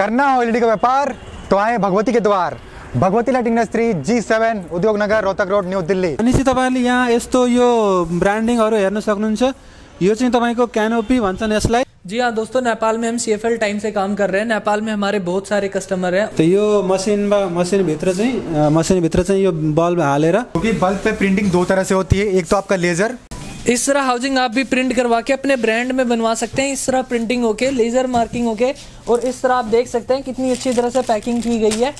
करना हो एलईडी का व्यापार तो आए भगवती के द्वार। भगवती लाइटिंग इंडस्ट्री G7 उद्योग नगर रोहतक रोड न्यू दिल्ली। अनि तपाईहरुले यहाँ यस्तो यो ब्रान्डिङहरु हेर्न सक्नुहुन्छ। यो चाहिँ तपाईको क्यानोपी भन्छन् यसलाई। जी हाँ दोस्तों, नेपाल में हम CFL टाइम से काम कर रहे हैं। नेपाल में हमारे बहुत सारे कस्टमर हैं। तो यो मशीन भित्र चाहिँ यो बल्ब हालेर, क्योंकि बल्ब पे प्रिंटिंग दो तरह से होती है। एक तो आपका लेजर, इस तरह हाउसिंग आप भी प्रिंट करवा के अपने ब्रांड में बनवा सकते हैं। इस तरह प्रिंटिंग होके, लेजर मार्किंग होके, और इस तरह आप देख सकते हैं कितनी अच्छी तरह से पैकिंग की गई है।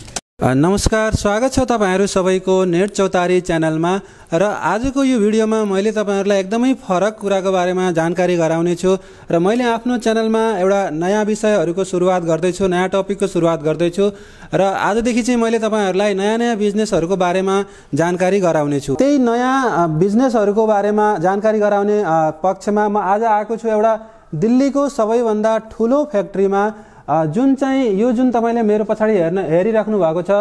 नमस्कार, स्वागत छ तपाईहरु सबैको नेट चौतारी च्यानलमा। र आजको यो भिडियोमा मैले तपाईहरुलाई एकदमै फरक कुराको बारेमा जानकारी गराउने छु। र मैले आफ्नो च्यानलमा एउटा नयाँ विषयहरुको सुरुवात गर्दै छु, नयाँ टपिकको सुरुवात गर्दै छु। र आजदेखि चाहिँ मैले तपाईहरुलाई नयाँ बिजनेसहरुको बारेमा जानकारी गराउने छु। त्यही नयाँ बिजनेसहरुको बारेमा जानकारी गराउने पक्षमा म आज आएको छु एउटा दिल्लीको सबैभन्दा ठूलो फ्याक्ट्रीमा, जुन तपाईले मेरो पछाडी हेरिराख्नु भएको छ।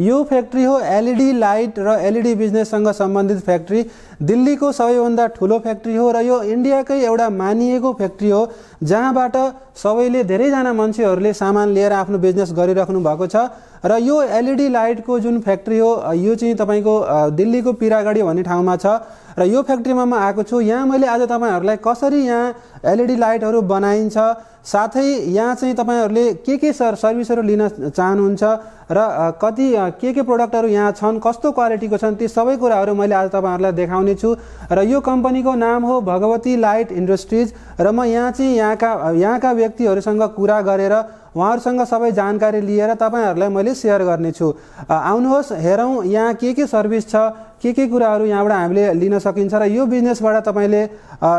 यो फ्याक्ट्री हो एलईडी लाइट र एलईडी बिजनेससँग सम्बन्धित फ्याक्ट्री। दिल्लीको सबैभन्दा ठूलो फ्याक्ट्री हो र यो इन्डियाकै एउटा मानिएको फ्याक्ट्री हो, जहाँबाट सबैले धेरैजना मान्छेहरूले सामान लिएर आफ्नो बिजनेस गरिराख्नु भएको छ। र यो एलईडी लाइटको जुन फ्याक्ट्री हो यो चाहिँ तपाईको दिल्लीको पिरागढी भन्ने ठाउँमा छ। र यो फ्याक्ट्रीमा म आएको छु। यहाँ मैले आज तपाईहरुलाई कसरी यहाँ एलईडी लाइटहरु बनाइन्छ, साथै यहाँ चाहिँ तपाईहरुले के सर्भिसहरु लिन चाहनुहुन्छ र कति के प्रोडक्टहरु यहाँ छन्, कस्तो क्वालिटीको छन्, ती सबै कुराहरु मैले आज तपाईहरुलाई देखाउने छु। र यो कम्पनीको नाम हो भगवती लाइट इन्डस्ट्रिज। र म यहाँ चाहिँ यहाँका व्यक्तिहरुसँग कुरा गरेर उहाँहरुसँग सबै जानकारी लिएर तपाईहरुलाई मैले शेयर गर्ने छु। आउनुहोस् हेरौं यहाँ के सर्भिस छ, के कुराहरु यहाँबाट हामीले लिन सकिन्छ र यो बिजनेसबाट तपाईले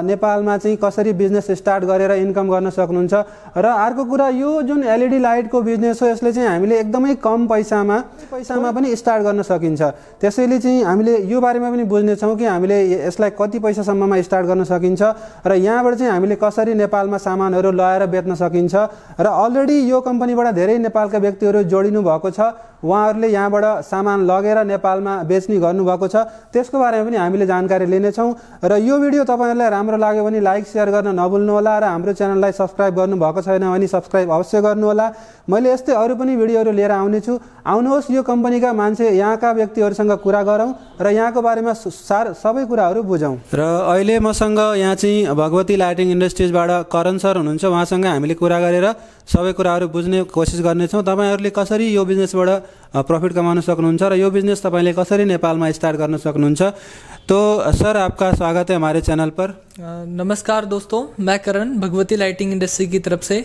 नेपालमा चाहिँ कसरी बिजनेस स्टार्ट गरेर इन्कम गर्न सक्नुहुन्छ। र अर्को कुरा, यो जुन एलईडी लाइटको बिजनेस हो यसले चाहिँ हामीले एकदमै कम पैसामा पनि स्टार्ट गर्न सकिन्छ। त्यसैले चाहिँ हामीले यो बारेमा पनि बुझ्ने छौं कि हामीले यसलाई कति पैसासम्ममा स्टार्ट गर्न सकिन्छ र यहाँबाट चाहिँ हामीले कसरी नेपालमा सामानहरु ल्याएर बेच्न सकिन्छ। र अलरेडी यो कम्पनीबाट धेरै नेपालका व्यक्तिहरु जोडिनु भएको छ। उहाँहरुले यहाँबाट सामान लगेर नेपालमा बेच्ने गर्नुभएको छ। त्यसको बारेमा पनि हामीले जानकारी लिनेछौं। र यो भिडियो तपाईहरुलाई राम्रो लाग्यो भने लाइक शेयर गर्न नभुल्नु होला र हाम्रो च्यानललाई सब्स्क्राइब गर्नु भएको छैन भने सब्स्क्राइब अवश्य गर्नु होला। मैले यस्तै अरु पनि भिडियोहरु लिएर आउने छु। आउनुहोस् यो कम्पनीका मान्छे यहाँका व्यक्तिहरुसँग कुरा गरौं र यहाँको बारेमा सबै कुराहरु बुझौं। र अहिले मसँग यहाँ चाहिँ भगवती लाइटिङ इन्डस्ट्रिजबाट करण सर हुनुहुन्छ। उहाँसँग हामीले कुरा गरेर सबै कुराहरु बुझ्ने कोसिस गर्नेछौं। तपाईहरुले कसरी यो बिजनेसबाट प्रॉफिट कमाउन सक्नुहुन्छ र यो बिजनेस तपाईले कसरी नेपालमा स्टार्ट गर्न सक्नुहुन्छ। तो सर, आपका स्वागत है हमारे चैनल पर। नमस्कार दोस्तों, मैं करण भगवती लाइटिंग इंडस्ट्री की तरफ से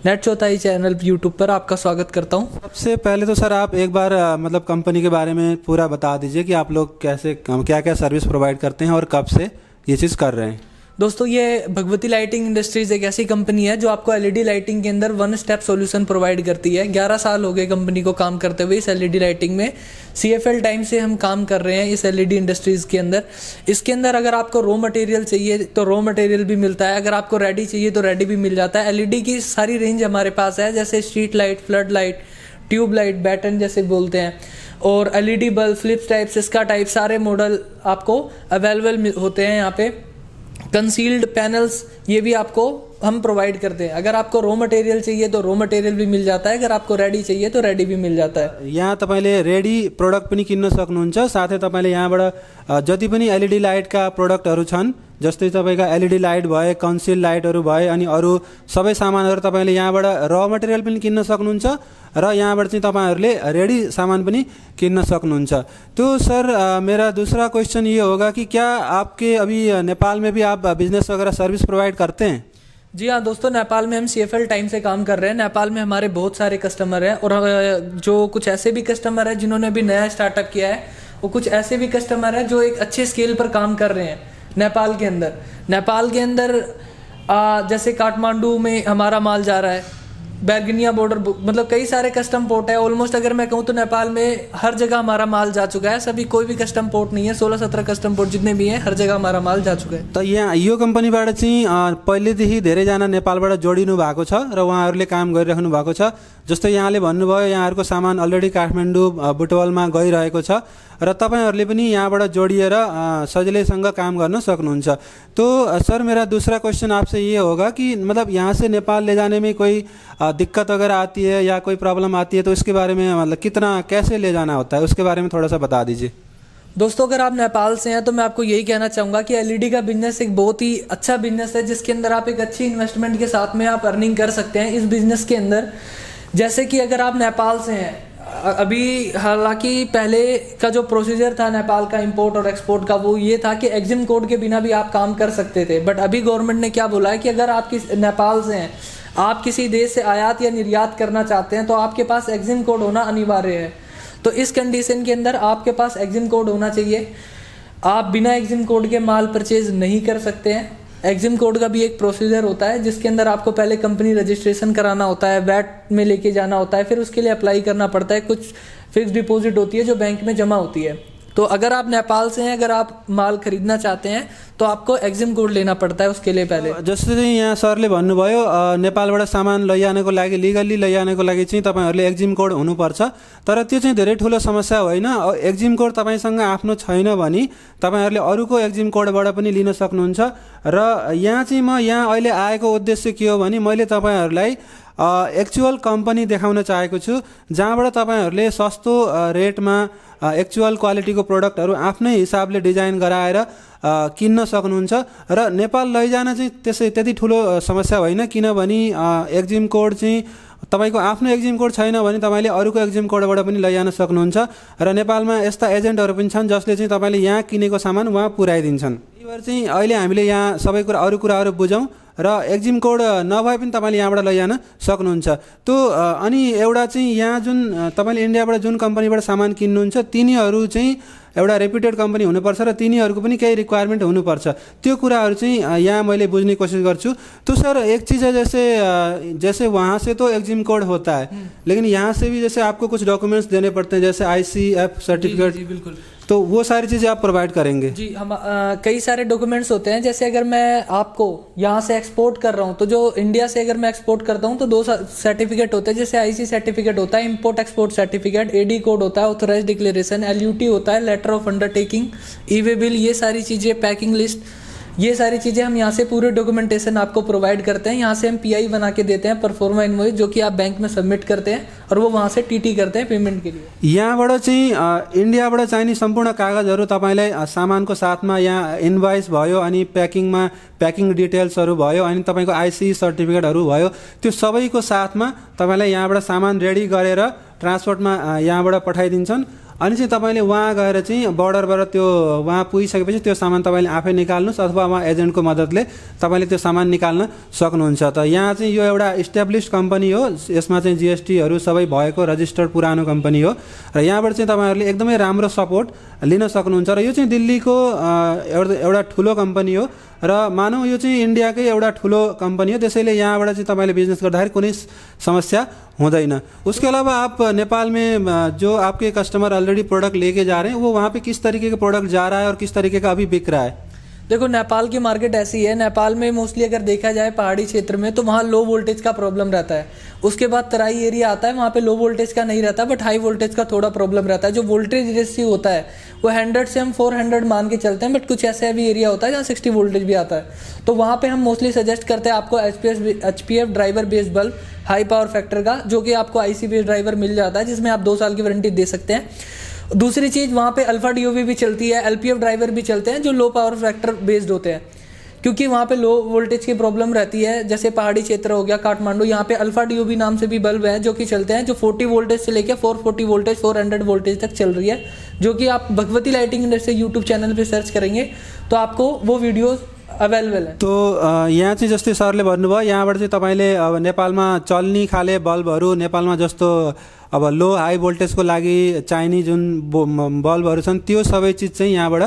नेट चौताई चैनल यूट्यूब पर आपका स्वागत करता हूं। सबसे पहले तो सर आप एक बार मतलब कंपनी के बारे में पूरा बता दीजिए कि आप लोग क्या सर्विस प्रोवाइड करते हैं और कब से ये चीज़ कर रहे हैं। दोस्तों, ये भगवती लाइटिंग इंडस्ट्रीज एक ऐसी कंपनी है जो आपको एलईडी लाइटिंग के अंदर वन स्टेप सॉल्यूशन प्रोवाइड करती है। 11 साल हो गए कंपनी को काम करते हुए इस एलईडी लाइटिंग में। CFL टाइम से हम काम कर रहे हैं इस एलईडी इंडस्ट्रीज के अंदर। इसके अंदर अगर आपको रॉ मटेरियल चाहिए तो रॉ मटेरियल भी मिलता है, अगर आपको रेडी चाहिए तो रेडी भी मिल जाता है। एलईडी की सारी रेंज हमारे पास है, जैसे street light, flood light, tube light, batten जैसे बोलते हैं, और LED bulb, Philips type, Syska type, सारे मॉडल आपको अवेलेबल होते हैं यहाँ पे। कंसील्ड पैनल्स ये भी आपको हम प्रोवाइड करते हैं। अगर आपको रॉ मटेरियल चाहिए तो रॉ मटेरियल भी मिल जाता है, अगर आपको रेडी चाहिए तो रेडी भी मिल जाता है। यहाँ तपाईले रेडी प्रोडक्ट पनि किन्न सक्नुहुन्छ। साथै तपाईले यहाँबाट जति पनि एलईडी लाइटका प्रोडक्टहरु छन्, जस्तै तपाईका एलईडी लाइट भए, कन्सिल लाइटहरु भए, अनि अरु सबै सामानहरु तपाईले यहाँबाट रॉ मटेरियल पनि किन्न सक्नुहुन्छ र यहाँबाट चाहिँ तपाईहरुले रेडी सामान पनि किन्न सक्नुहुन्छ। तो सर, मेरा दूसरा क्वेश्चन ये होगा कि क्या आपके अभी नेपाल में भी आप बिजनेस वगैरह सर्विस प्रोवाइड करते हैं। जी हाँ दोस्तों, नेपाल में हम CFL टाइम से काम कर रहे हैं। नेपाल में हमारे बहुत सारे कस्टमर हैं, और जो कुछ ऐसे भी कस्टमर हैं जिन्होंने अभी नया स्टार्टअप किया है, वो कुछ ऐसे भी कस्टमर हैं जो एक अच्छे स्केल पर काम कर रहे हैं नेपाल के अंदर। जैसे काठमांडू में हमारा माल जा रहा है, बैरगनिया बॉर्डर, मतलब कई सारे कस्टम पोर्ट है। ऑलमोस्ट अगर मैं कहूँ तो नेपाल में हर जगह हमारा माल जा चुका है। सभी कोई भी कस्टम पोर्ट नहीं है, 16-17 कस्टम पोर्ट जितने भी हैं, हर जगह हमारा माल जा चुका है। तो यहाँ यो कम्पनीबाट चाहिँ पहिलेदेखि धेरैजना नेपालबाट जोडिनु भएको छ र उहाँहरूले काम गरिराख्नु भएको छ। जस्तै यहाँले भन्नुभयो यहाँहरूको सामान अलरेडी काठमाडौँ बुटवलमा गइरहेको छ र तपाईहरुले पनि यहाँबाट जोडिएर सजिलैसँग काम गर्न सक्नुहुन्छ। तो सर मेरा दूसरा क्वेश्चन आपसे ये होगा कि मतलब यहाँ से नेपाल ले जाने में कोई दिक्कत वगैरह आती है या कोई प्रॉब्लम आती है तो इसके बारे में मतलब कितना कैसे ले जाना होता है उसके बारे में थोड़ा सा बता दीजिए। दोस्तों अगर आप नेपाल से हैं तो मैं आपको यही कहना चाहूँगा कि एलईडी का बिजनेस एक बहुत ही अच्छा बिजनेस है जिसके अंदर आप एक अच्छी इन्वेस्टमेंट के साथ में आप अर्निंग कर सकते हैं इस बिजनेस के अंदर। जैसे कि अगर आप नेपाल से हैं, अभी हालांकि पहले का जो प्रोसीजर था नेपाल का इंपोर्ट और एक्सपोर्ट का वो ये था कि एग्जिम कोड के बिना भी आप काम कर सकते थे, बट अभी गवर्नमेंट ने क्या बोला है कि अगर आप नेपाल से हैं, आप किसी देश से आयात या निर्यात करना चाहते हैं तो आपके पास एग्जिम कोड होना अनिवार्य है। तो इस कंडीशन के अंदर आपके पास एग्जिम कोड होना चाहिए। आप बिना एग्जिम कोड के माल परचेज नहीं कर सकते हैं। एग्जिम कोड का भी एक प्रोसीजर होता है जिसके अंदर आपको पहले कंपनी रजिस्ट्रेशन कराना होता है, वैट में लेके जाना होता है, फिर उसके लिए अप्लाई करना पड़ता है, कुछ फिक्स डिपॉजिट होती है जो बैंक में जमा होती है। तो अगर आप नेपाल से हैं, अगर आप माल खरीदना चाहते हैं तो आपको एग्जिम कोड लेना पड़ता है उसके लिए पहले। जस्तै यहाँ सरले भन्नुभयो नेपालबाट सामान लैजानको लागि लिगल्ली लैजानको लागि चाहिँ तपाईहरुले एग्जिम कोड हुनुपर्छ, तर त्यो चाहिँ धेरै ठुलो समस्या होइन। एग्जिम कोड तपाईसँग आफ्नो छैन भने तपाईहरुले अरूको एग्जिम कोडबाट पनि लिन सक्नुहुन्छ। र यहाँ चाहिँ म यहाँ अहिले आएको उद्देश्य के हो भने मैले तपाईहरुलाई एक्चुअल कम्पनी देखाउन चाहेको छु जहाँबाट तपाईहरुले सस्तो रेटमा एक्चुअल क्वालिटीको प्रोडक्टहरु आफ्नै हिसाबले डिजाइन गराएर किन्न सक्नुहुन्छ। र नेपाल लैजान चाहिँ त्यति ठुलो समस्या होइन, किनभने एग्जिम कोड चाहिँ तपाईको आफ्नो एग्जिम कोड छैन भने तपाईले अरूको एग्जिम कोडबाट पनि लैजान सक्नुहुन्छ। र नेपालमा यस्ता एजेन्टहरु पनि छन् जसले चाहिँ तपाईले यहाँ किनेको सामान वहाँ पुर्याइदिन्छन्। यही भएर चाहिँ अहिले हामीले यहाँ सबै कुरा अरू कुराहरु बुझौं र एग्जिम कोड नभए पनि तपाईले यहाँबाट लैजान सक्नुहुन्छ। तो अनि एउटा चाहिँ यहाँ जुन तपाईले इन्डियाबाट जुन कम्पनीबाट सामान किन्नुहुन्छ तिनीहरु चाहिँ एउटा रेप्युटेड कम्पनी हुनुपर्छ र तिनीहरुको पनि केही रिक्वायरमेन्ट हुनुपर्छ। त्यो कुराहरु चाहिँ यहाँ मैले बुझ्ने कोशिश गर्छु। तो सर एक चीज है जैसे वहाँ से तो एग्जिम कोड होता है लेकिन यहाँ से भी जैसे आपको कुछ डॉक्यूमेंट्स देने पड़ते हैं जैसे ICF सर्टिफिकेट। जी बिल्कुल, तो वो सारी चीजें आप प्रोवाइड करेंगे? जी हम कई सारे डॉक्यूमेंट्स होते हैं। जैसे अगर मैं आपको यहाँ से एक्सपोर्ट कर रहा हूँ तो जो इंडिया से अगर मैं एक्सपोर्ट करता हूँ तो 2 सर्टिफिकेट होते हैं। जैसे IC सर्टिफिकेट होता है, import export certificate, AD code होता है, ऑथराइज डिक्लेरेशन, LUT होता है, letter of undertaking, e way bill, ये सारी चीजें, पैकिंग लिस्ट, ये सारी चीजें हम यहाँ से पूरे डॉक्यूमेंटेशन आपको प्रोवाइड करते हैं। यहाँ से हम PI बना के देते हैं, परफॉर्मा इनवॉइस, जो कि आप बैंक में सबमिट करते हैं और वो वहाँ से TT करते हैं पेमेंट के लिए। यहाँबाट चाहिँ इन्डियाबाट चाहिने सम्पूर्ण कागजहरू तपाईलाई सामानको साथमा यहाँ इन्भोइस भयो अनि प्याकिङ डिटेल्सहरू भयो अनि तपाईको IC सर्टिफिकेटहरू भयो, त्यो सबैको साथमा तपाईलाई यहाँबाट सामान रेडी गरेर ट्रान्सपोर्टमा यहाँबाट पठाइदिन्छन्। अनि चाहिँ तपाईले वहाँ गएर चाहिँ बर्डरबाट त्यो वहाँ पुगिसकेपछि त्यो सामान तपाईले आफै निकाल्नुस् अथवा वहाँ एजेन्टको मद्दतले तपाईले त्यो सामान निकाल्न सक्नुहुन्छ। त यहाँ चाहिँ यो एउटा इस्टाब्लिश्ड कम्पनी हो, यसमा चाहिँ GSTहरू सबै भएको रजिस्टर्ड पुरानो कम्पनी हो र यहाँबाट चाहिँ तपाईहरुले एकदमै राम्रो सपोर्ट लिन सक्नुहुन्छ। र यो चाहिँ दिल्लीको एउटा ठुलो कम्पनी हो र मानौ यो चाहिँ इन्डियाकै एउटा ठुलो कम्पनी हो, त्यसैले यहाँबाट चाहिँ तपाईले बिजनेस गर्दाखेरि कुनै समस्या हुँदैन। उसके अलावा आप नेपाल में जो आपके कस्टमर ऑलरेडी प्रोडक्ट लेके जा रहे हैं वो वहाँ पे किस तरीके का प्रोडक्ट जा रहा है और किस तरीके का अभी बिक रहा है? देखो नेपाल की मार्केट ऐसी है, नेपाल में मोस्टली अगर देखा जाए पहाड़ी क्षेत्र में तो वहाँ लो वोल्टेज का प्रॉब्लम रहता है। उसके बाद तराई एरिया आता है, वहाँ पे लो वोल्टेज का नहीं रहता बट हाई वोल्टेज का थोड़ा प्रॉब्लम रहता है। जो वोल्टेज रेशियो होता है वो 100 से हम 400 मान के चलते हैं, बट कुछ ऐसा भी एरिया होता है जहाँ 60 वोल्टेज भी आता है। तो वहाँ पे हम मोस्टली सजेस्ट करते हैं आपको HPF driver based bulb high power factor का, जो कि आपको IC बेस्ड ड्राइवर मिल जाता है जिसमें आप 2 साल की वारंटी दे सकते हैं। दूसरी चीज़ वहाँ पे अल्फा DOV भी चलती है, LPF ड्राइवर भी चलते हैं जो लो पावर फैक्टर बेस्ड होते हैं, क्योंकि वहाँ पे लो वोल्टेज की प्रॉब्लम रहती है। जैसे पहाड़ी क्षेत्र हो गया काठमांडू, यहाँ पे अल्फा DOV नाम से भी बल्ब हैं जो कि चलते हैं, जो 40 वोल्टेज से लेकर 440 वोल्टेज 400 वोल्टेज तक चल रही है, जो कि आप Bhagwati lighting industry YouTube channel पे सर्च करेंगे तो आपको वो वीडियोस अवेलेबल है। तो यहाँ चाहिँ जस्तै सरले भन्नुभयो यहाँबाट चाहिँ तपाईले अब नेपालमा चल्ने खाले बल्बहरू नेपालमा जस्तो अब लो हाई भोल्टेजको लागि चाहिने जुन बल्बहरू छन् त्यो सबै चीज चाहिँ यहाँबाट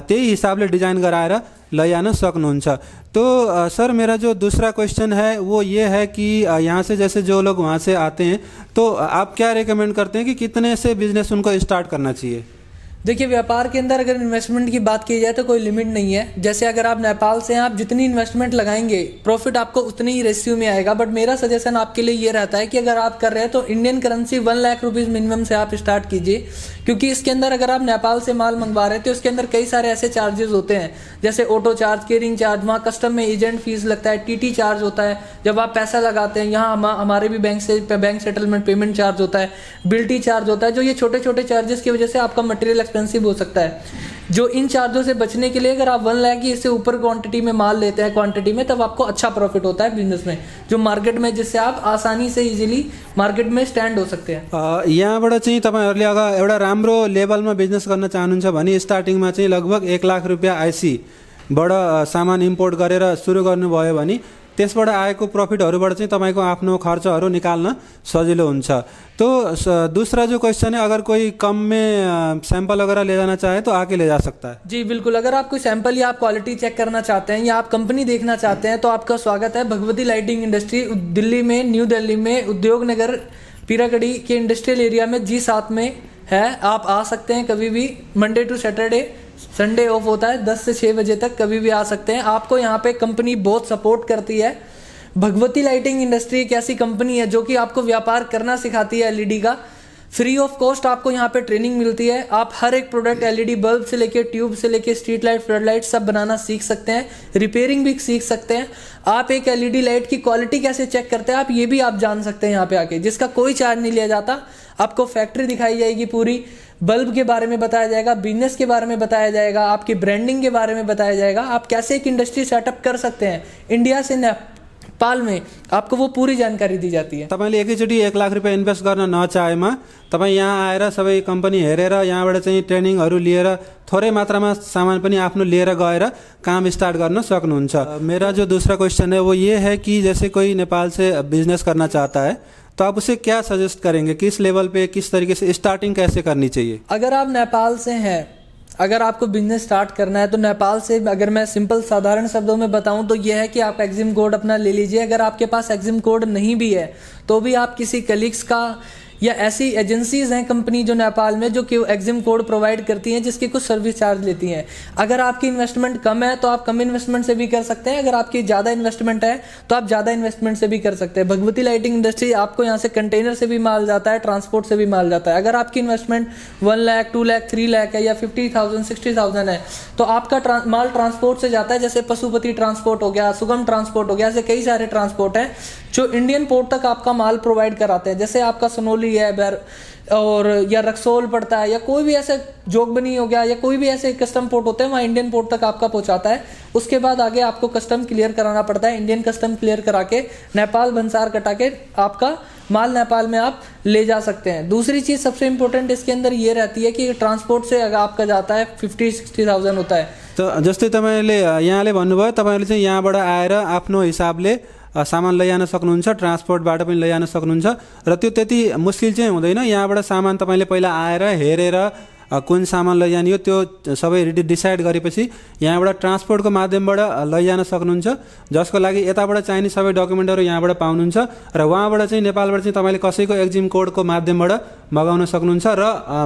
त्यही हिसाबले डिजाइन गराएर लैजान सक्नुहुन्छ। तो सर मेरा जो दूसरा क्वेश्चन है वो ये है कि यहाँ से जैसे जो लोग वहाँ से आते हैं तो आप क्या रेकमेंड करते हैं कि कितने से बिजनेस उनको स्टार्ट करना चाहिए? देखिए, व्यापार के अंदर अगर इन्वेस्टमेंट की बात की जाए तो कोई लिमिट नहीं है। जैसे अगर आप नेपाल से हैं, आप जितनी इन्वेस्टमेंट लगाएंगे प्रॉफिट आपको उतनी ही रेशियो में आएगा। बट मेरा सजेशन आपके लिए ये रहता है कि अगर आप कर रहे हैं तो Indian currency 1 lakh rupees minimum से आप स्टार्ट कीजिए, क्योंकि इसके अंदर अगर आप नेपाल से माल मंगवा रहे हैं तो इसके अंदर कई सारे ऐसे चार्जेस होते हैं, जैसे ऑटो चार्ज, केयरिंग चार्ज, वहाँ कस्टम में एजेंट फीस लगता है, टीटी चार्ज होता है जब आप पैसा लगाते हैं, यहाँ हमारे भी बैंक से बैंक सेटलमेंट पेमेंट चार्ज होता है, बिल्टी चार्ज होता है। जो ये छोटे छोटे चार्जेस की वजह से आपका मटेरियल एक्सपेंसिव हो सकता है। जो इन चार्जों से बचने के लिए अगर आप 1 लाख की इससे ऊपर क्वांटिटी में माल लेते हैं क्वांटिटी में, तब आपको अच्छा प्रॉफिट होता है बिजनेस में, जो मार्केट में, जिससे आप आसानी से इजीली मार्केट में स्टैंड हो सकते हैं। यहाँबाट चाहिँ तपाईहरुले अगर एउटा राम्रो लेभलमा बिजनेस गर्न चाहनुहुन्छ भने स्टार्टिङमा चाहिँ लगभग 1 लाख रुपियाँ आइसीबाट सामान इम्पोर्ट गरेर सुरु गर्नुभयो भने त्यसबाट आएको प्रॉफिटहरुबाट चाहिँ तपाईको आफ्नो खर्चहरु निकाल्न सजिलो हुन्छ। तो दूसरा जो क्वेश्चन है, अगर कोई कम में सैंपल वगैरह ले जाना चाहे तो आके ले जा सकता है? जी बिल्कुल, अगर आप कोई सैंपल या आप क्वालिटी चेक करना चाहते हैं या आप कंपनी देखना चाहते हैं तो आपका स्वागत है। भगवती लाइटिंग इंडस्ट्री दिल्ली में, न्यू दिल्ली में उद्योग नगर पीराकड़ी के इंडस्ट्रियल एरिया में G7 में है। आप आ सकते हैं कभी भी, Monday to Saturday, Sunday off होता है, 10 से 6 बजे तक कभी भी आ सकते हैं। आपको यहाँ पे कंपनी बहुत सपोर्ट करती है। भगवती लाइटिंग इंडस्ट्री एक ऐसी कंपनी है जो कि आपको व्यापार करना सिखाती है एलईडी का। फ्री ऑफ कॉस्ट आपको यहाँ पे ट्रेनिंग मिलती है। आप हर एक प्रोडक्ट, एलईडी बल्ब से लेके ट्यूब से लेके स्ट्रीट लाइट, फ्लड लाइट सब बनाना सीख सकते हैं, रिपेयरिंग भी सीख सकते हैं। आप एक एलईडी लाइट की क्वालिटी कैसे चेक करते हैं, आप ये भी आप जान सकते हैं यहाँ पे आके, जिसका कोई चार्ज नहीं लिया जाता। आपको फैक्ट्री दिखाई जाएगी पूरी, बल्ब के बारे में बताया जाएगा, बिजनेस के बारे में बताया जाएगा, आपकी ब्रांडिंग के बारे में बताया जाएगा, आप कैसे एक इंडस्ट्री सेटअप कर सकते हैं इंडिया से नेपाल में, आपको वो पूरी जानकारी दी जाती है। तपाईले एकैचोटी 1 लाख रुपियाँ इन्भेस्ट गर्न नचाहेमा तपाई यहाँ आएर सबै कम्पनी हेरेर यहाँबाट चाहिँ ट्रेनिङहरू लिएर थोरै मात्रामा सामान पनि आफ्नो लिएर गएर काम स्टार्ट गर्न सक्नुहुन्छ। मेरा जो दूसरा क्वेश्चन है वो ये है कि जैसे कोई नेपाल से बिजनेस करना चाहता है तो आप उसे क्या सजेस्ट करेंगे, किस लेवल पे, किस तरीके से स्टार्टिंग कैसे करनी चाहिए? अगर आप नेपाल से हैं, अगर आपको बिजनेस स्टार्ट करना है तो नेपाल से, अगर मैं सिंपल साधारण शब्दों में बताऊं तो यह है कि आप एग्जिम कोड अपना ले लीजिए। अगर आपके पास एग्जिम कोड नहीं भी है तो भी आप किसी कलीग्स का या ऐसी एजेंसीज हैं कंपनी जो नेपाल में, जो कि एग्जिम कोड प्रोवाइड करती हैं, जिसकी कुछ सर्विस चार्ज लेती हैं। अगर आपकी इन्वेस्टमेंट कम है तो आप कम इन्वेस्टमेंट से भी कर सकते हैं, अगर आपकी ज़्यादा इन्वेस्टमेंट है तो आप ज़्यादा इन्वेस्टमेंट से भी कर सकते हैं। भगवती लाइटिंग इंडस्ट्री आपको यहाँ से कंटेनर से भी माल जाता है, ट्रांसपोर्ट से भी माल जाता है। अगर आपकी इन्वेस्टमेंट 1 लाख, 2 लाख, 3 लाख है या 50,000, 60,000 है तो आपका माल ट्रांसपोर्ट से जाता है, जैसे पशुपति ट्रांसपोर्ट हो गया, सुगम ट्रांसपोर्ट हो गया, ऐसे कई सारे ट्रांसपोर्ट हैं जो इंडियन पोर्ट तक आपका माल प्रोवाइड कराते हैं। जैसे आपका सनोली है और या रक्सौल पड़ता है, या कोई भी ऐसे जोगबनी हो गया, या कोई भी ऐसे कस्टम पोर्ट होते हैं, वहाँ इंडियन पोर्ट तक आपका पहुंचाता है। उसके बाद आगे आपको कस्टम क्लियर कराना पड़ता है, इंडियन कस्टम क्लियर करा के नेपाल भंसार कटा के आपका माल नेपाल में आप ले जा सकते हैं। दूसरी चीज़ सबसे इंपॉर्टेंट इसके अंदर ये रहती है कि ट्रांसपोर्ट से अगर आपका जाता है 50-60,000 होता है। तो जस्तै तपाईले यहाँले भन्नुभयो तपाईहरुले चाहिँ यहाँबाट आएर आफ्नो हिसाबले सामान लैजान सक्नुहुन्छ, ट्रान्सपोर्टबाट पनि लैजान सक्नुहुन्छ र त्यो त्यति मुस्किल चाहिँ हुँदैन। यहाँबाट सामान तपाईले पहिला आएर हेरेर कुन सामान लैजाने हो त्यो सबै डिसाइड गरेपछि यहाँबाट ट्रान्सपोर्टको माध्यमबाट लैजान सक्नुहुन्छ, जसको लागि यताबाट चाहिने सबै डकुमेन्टहरू यहाँबाट पाउनुहुन्छ र वहाँबाट चाहिँ नेपालबाट चाहिँ तपाईले कसैको एक्जिम कोडको माध्यमबाट मगाउन सक्नुहुन्छ र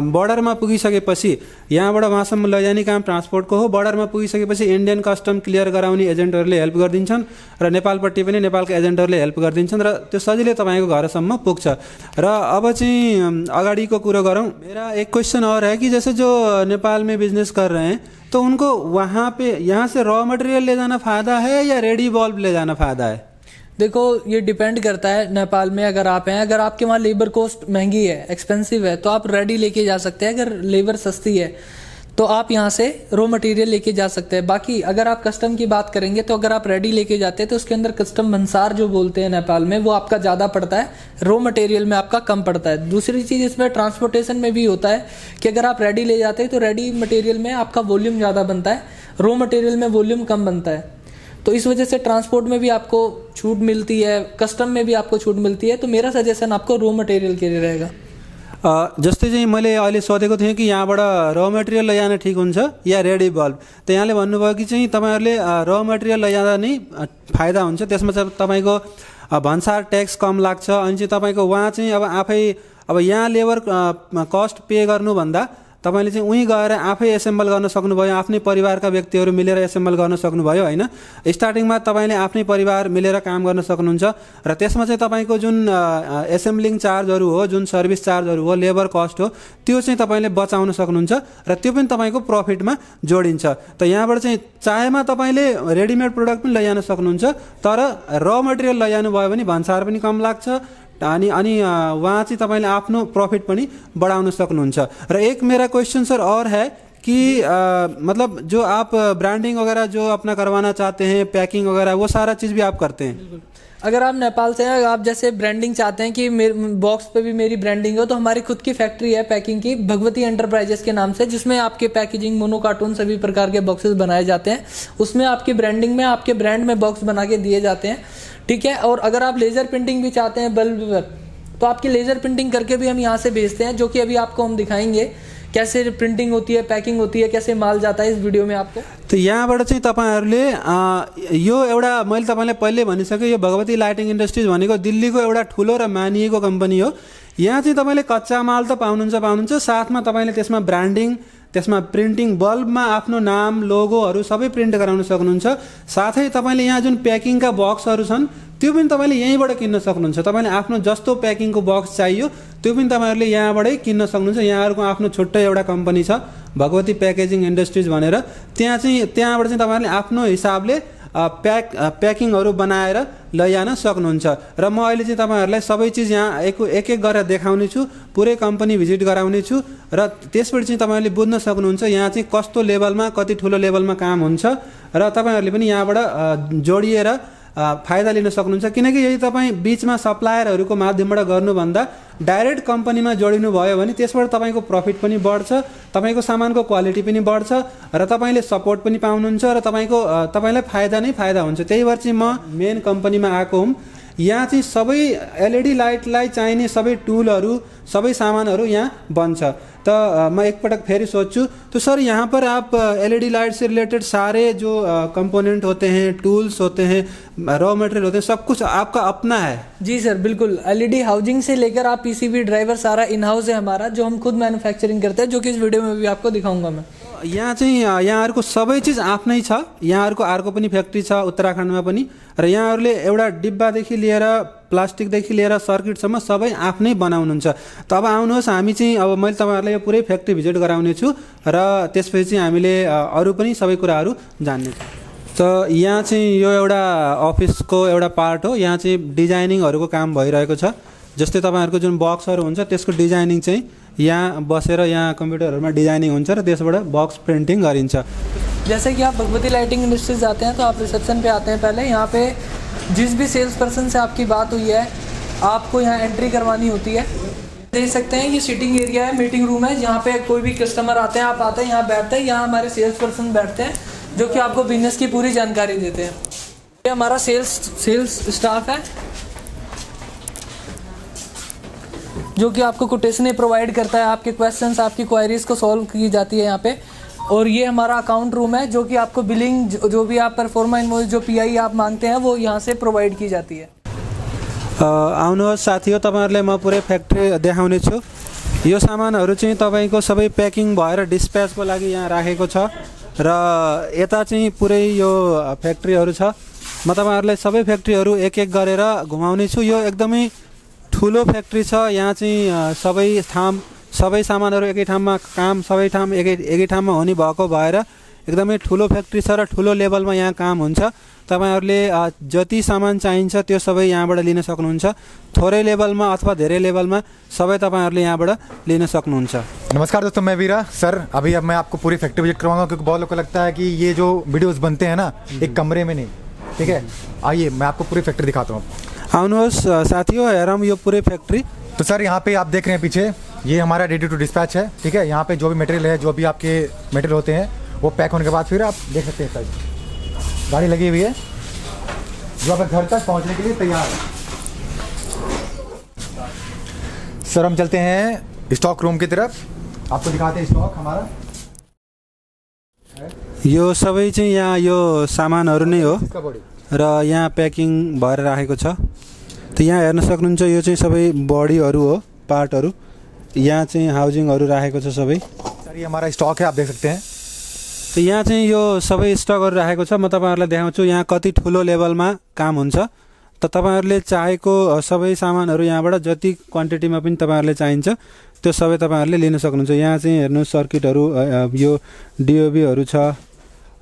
बर्डरमा पुगिसकेपछि यहाँबाट वहाँसम्म लैजाने काम ट्रान्सपोर्टको हो। बर्डरमा पुगिसकेपछि इन्डियन कस्टम क्लियर गराउने एजेन्टहरूले हेल्प गरिदिन्छन् र नेपालपट्टि पनि नेपालको एजेन्टहरूले हेल्प गरिदिन्छन् र त्यो सजिलै तपाईँको घरसम्म पुग्छ। र अब चाहिँ अगाडिको कुरो गरौँ। मेरा एक क्वेश्चन और है कि जैसे जो नेपाल में बिजनेस कर रहे हैं तो उनको वहाँ पे यहाँ से रॉ मटेरियल ले जाना फ़ायदा है या रेडी बल्ब ले जाना फ़ायदा है? देखो, ये डिपेंड करता है। नेपाल में अगर आप हैं, अगर आपके वहाँ लेबर कॉस्ट महंगी है, एक्सपेंसिव है, तो आप रेडी लेके जा सकते हैं। अगर लेबर सस्ती है तो आप यहाँ से रॉ मटेरियल लेके जा सकते हैं। बाकी अगर आप कस्टम की बात करेंगे तो अगर आप रेडी लेके जाते हैं तो उसके अंदर कस्टम भंसार जो बोलते हैं नेपाल में, वो आपका ज़्यादा पड़ता है, रॉ मटेरियल में आपका कम पड़ता है। दूसरी चीज़ इसमें ट्रांसपोर्टेशन में भी होता है कि अगर आप रेडी ले जाते हैं तो रेडी मटेरियल में आपका वॉल्यूम ज़्यादा बनता है, रॉ मटेरियल में वॉल्यूम कम बनता है। तो इस वजह से ट्रांसपोर्ट में भी आपको छूट मिलती है, कस्टम में भी आपको छूट मिलती है। तो मेरा सजेशन आपको रॉ मटेरियल के लिए रहेगा। जस्तै चाहिँ मैले अहिले सोधेको थिएँ कि यहाँबाट र मटेरियल लैजान ठिक हुन्छ या रेडी बल्ब, त यहाँले भन्नुभयो कि चाहिँ तपाईँहरूले र मटेरियल लैजाँदा नै फाइदा हुन्छ, त्यसमा चाहिँ तपाईँको भन्सार ट्याक्स कम लाग्छ। अनि चाहिँ तपाईँको वहाँ चाहिँ अब आफै अब यहाँ लेबर कस्ट पे गर्नुभन्दा तपाईँले चाहिँ उहीँ गएर आफै एसेम्बल गर्न सक्नुभयो, आफ्नै परिवारका व्यक्तिहरू मिलेर एसेम्बल गर्न सक्नुभयो होइन। स्टार्टिङमा तपाईँले आफ्नै परिवार मिलेर काम गर्न सक्नुहुन्छ र त्यसमा चाहिँ तपाईँको जुन एसेम्बलिङ चार्जहरू हो, जुन सर्भिस चार्जहरू हो, लेबर कस्ट हो, त्यो चाहिँ तपाईँले बचाउन सक्नुहुन्छ र त्यो पनि तपाईँको प्रफिटमा जोडिन्छ। त यहाँबाट चाहिँ चाहेमा तपाईँले रेडिमेड प्रोडक्ट पनि लैजान सक्नुहुन्छ, तर र मटेरियल लैजानु भयो भने भन्सार पनि कम लाग्छ अनि वहाँ चाहिँ तपाईँले आफ्नो प्रॉफिट पनि बढ़ाउन सक्नुहुन्छ। र एक मेरा क्वेश्चन सर और है कि मतलब जो आप ब्रांडिंग वगैरह जो अपना करवाना चाहते हैं, पैकिंग वगैरह, वो सारा चीज़ भी आप करते हैं? अगर आप नेपाल से हैं, आप जैसे ब्रांडिंग चाहते हैं कि बॉक्स पे भी मेरी ब्रांडिंग हो, तो हमारी खुद की फैक्ट्री है पैकिंग की, भगवती एंटरप्राइजेस के नाम से, जिसमें आपके पैकेजिंग, मोनो कार्टून, सभी प्रकार के बॉक्सेस बनाए जाते हैं। उसमें आपकी ब्रांडिंग में, आपके ब्रांड में बॉक्स बना के दिए जाते हैं, ठीक है। और अगर आप लेजर प्रिंटिंग भी चाहते हैं बल्ब पर, तो आपकी लेजर प्रिंटिंग करके भी हम यहाँ से भेजते हैं, जो कि अभी आपको हम दिखाएंगे कैसे प्रिंटिंग होती है, पैकिंग होती है, कैसे माल जाता है इस वीडियो में आपको। तो यहाँबाट चाहिँ तपाईहरुले यो एउटा मैले तपाईलाई पहिले भनिसके, यो भगवती लाइटिङ इन्डस्ट्रिज भनेको दिल्लीको एउटा ठुलो र मानिएको कम्पनी हो। यहाँ चाहिँ तपाईले कच्चा माल त पाउनुहुन्छ, साथमा तपाईले त्यसमा ब्रान्डिङ, त्यसमा प्रिन्टिङ, बल्बमा आफ्नो नाम, लोगोहरू सबै प्रिन्ट गराउन सक्नुहुन्छ। साथै तपाईले यहाँ जुन प्याकिङका बक्सहरू छन् त्यो पनि तपाईले यहीँबाट किन्न सक्नुहुन्छ। तपाईले आफ्नो जस्तो प्याकिङको बक्स चाहियो त्यो पनि तपाईहरुले यहाँबाटै किन्न सक्नुहुन्छ। यहाँहरुको आफ्नो छुट्टै एउटा कम्पनी छ भगवती प्याकेजिङ इन्डस्ट्रिज भनेर, त्यहाँबाट चाहिँ तपाईहरुले आफ्नो हिसाबले प्याकिङहरू बनाएर लैजान सक्नुहुन्छ। र म अहिले चाहिँ तपाईहरुलाई सबै चीज यहाँ एक एक गरेर देखाउने छु, पुरै कम्पनी भिजिट गराउने छु र त्यसपछि चाहिँ तपाईहरुले बुझ्न सक्नुहुन्छ यहाँ चाहिँ कस्तो लेभलमा, कति ठुलो लेभलमा काम हुन्छ र तपाईहरुले पनि यहाँबाट जोडिएर फाइदा लिन सक्नुहुन्छ। किनकि यदि तपाईँ बीचमा सप्लायरहरूको माध्यमबाट गर्नुभन्दा डाइरेक्ट कम्पनीमा जोडिनु भयो भने त्यसबाट तपाईँको प्रफिट पनि बढ्छ, तपाईँको सामानको क्वालिटी पनि बढ्छ र तपाईँले सपोर्ट पनि पाउनुहुन्छ र तपाईँलाई फाइदा नै फाइदा हुन्छ। त्यही भएर चाहिँ म मेन कम्पनीमा आएको हुँ। यहाँ चाहिँ सबै एलईडी लाइटलाई चाहिने सबै टुलहरू, सबै सामानहरू यहाँ बन्छ। तो मैं एक पटक फिर सोचूँ तो सर यहाँ पर आप एलईडी लाइट से रिलेटेड सारे जो कंपोनेंट होते हैं, टूल्स होते हैं, रॉ मटेरियल होते हैं, सब कुछ आपका अपना है? जी सर बिल्कुल, एलईडी हाउसिंग से लेकर आप पीसीबी ड्राइवर सारा इन हाउस है हमारा, जो हम खुद मैन्युफैक्चरिंग करते हैं, जो कि इस वीडियो में भी आपको दिखाऊंगा मैं। यहाँ चाहिँ यहाँहरूको सबै चिज आफ्नै छ। यहाँहरूको अर्को पनि फ्याक्ट्री छ उत्तराखण्डमा पनि, र यहाँहरूले एउटा डिब्बादेखि लिएर प्लास्टिकदेखि लिएर सर्किटसम्म सबै आफ्नै बनाउनुहुन्छ। त अब आउनुहोस्, हामी चाहिँ अब मैले तपाईँहरूलाई यो पुरै फ्याक्ट्री भिजिट गराउने छु र त्यसपछि चाहिँ हामीले अरू पनि सबै कुराहरू जान्ने छौँ। त यहाँ चाहिँ यो एउटा अफिसको एउटा पार्ट हो। यहाँ चाहिँ डिजाइनिङहरूको काम भइरहेको छ। जस्तै तपाईँहरूको जुन बक्सहरू हुन्छ त्यसको डिजाइनिङ चाहिँ यहाँ बसेर यहाँ कम्प्युटरहरूमा डिजाइनिङ हुन्छ र त्यसबाट बक्स प्रिन्टिङ गरिन्छ। जैसे कि आप भगवती लाइटिंग इंडस्ट्रीज आते हैं तो आप रिसेप्शन पे आते हैं, पहले यहाँ पे जिस भी सेल्स पर्सन से आपकी बात हुई है आपको यहाँ एंट्री करवानी होती है। देख सकते हैं ये सिटिंग एरिया है, मीटिंग रूम है, जहाँ पे कोई भी कस्टमर आते हैं, आप आते हैं यहाँ बैठते हैं, यहाँ हमारे सेल्स पर्सन बैठते हैं जो कि आपको बिजनेस की पूरी जानकारी देते हैं। ये हमारा सेल्स स्टाफ है जो कि आपको कोटेशनें प्रोवाइड करता है, आपके क्वेश्चंस, आपकी क्वायरीज को सॉल्व की जाती है यहाँ पे। और ये हमारा अकाउंट रूम है जो कि आपको बिलिंग, जो भी आप परफॉर्मा इनवॉइस, जो पीआई आप मांगते हैं वो यहाँ से प्रोवाइड की जाती है। आउनुहोस् साथीहो, तपाईहरुलाई म पुरै फ्याक्ट्री देखाउने छु। यो सामानहरू चाहिँ तपाईको सबै प्याकिङ भएर डिस्प्याचको लागि यहाँ राखेको छ र यता चाहिँ पुरै यो फ्याक्ट्रीहरू छ। म तपाईहरुलाई सबै फ्याक्ट्रीहरू एक एक गरेर घुमाउने छु। यो एकदमै ठुलो फ्याक्ट्री छ। यहाँ चाहिँ सबै सामानहरू एकै ठाउँमा काम, सबै ठाउँ एकै ठाउँमा हुने भएको भएर एकदमै ठुलो फ्याक्ट्री छ र ठुलो लेभलमा यहाँ काम हुन्छ। तपाईहरुले जति सामान चाहिन्छ त्यो सबै यहाँबाट लिन सक्नुहुन्छ। थोरै लेभलमा अथवा धेरै लेभलमा सबै तपाईहरुले यहाँबाट लिन सक्नुहुन्छ। नमस्कार दोस्तों, मैं वीरा सर। अब मैं आपको पूरी फैक्ट्री विजिट करवाऊंगा क्योंकि बहुत लोगों को लगता है कि ये जो वीडियोस बनते हैं ना एक कमरे में नहीं, ठीक है। आइए मैं आपको पूरी फैक्ट्री दिखाता हूँ। आउनुहोस् साथीहो, हेरौँ यो पूरी फैक्ट्री। तो सर यहाँ पे आप देख रहे हैं पीछे, ये हमारा रेडी टू डिस्पैच है, ठीक है। यहाँ पे जो भी मटेरियल है, जो भी आपके मटेरियल होते हैं वो पैक होने के बाद फिर आप देख सकते हैं सर गाड़ी लगी हुई है जो आपके घर तक पहुँचने के लिए तैयार है। सर हम चलते हैं स्टॉक रूम की तरफ, आपको दिखाते हैं स्टॉक हमारा। यो सबै चाहिँ यहाँ यो सामानहरू नै हो र यहाँ प्याकिङ भएर राखेको छ। त यहाँ हेर्न सक्नुहुन्छ यो चाहिँ सबै बडीहरू हो, पार्टहरू। यहाँ चाहिँ हाउजिङहरू राखेको छ सबै। सर ये हमारा स्टॉक है, आप देख सकते हैं। तो यहाँ चाहिँ यो सबै स्टकहरू राखेको छ। म तपाईँहरूलाई देखाउँछु यहाँ कति ठुलो लेभलमा काम हुन्छ। त तपाईँहरूले चाहेको सबै सामानहरू यहाँबाट जति क्वान्टिटीमा पनि तपाईँहरूले चाहिन्छ त्यो सबै तपाईँहरूले लिन सक्नुहुन्छ। यहाँ चाहिँ हेर्नु सर्किटहरू, यो डिओबीहरू छ,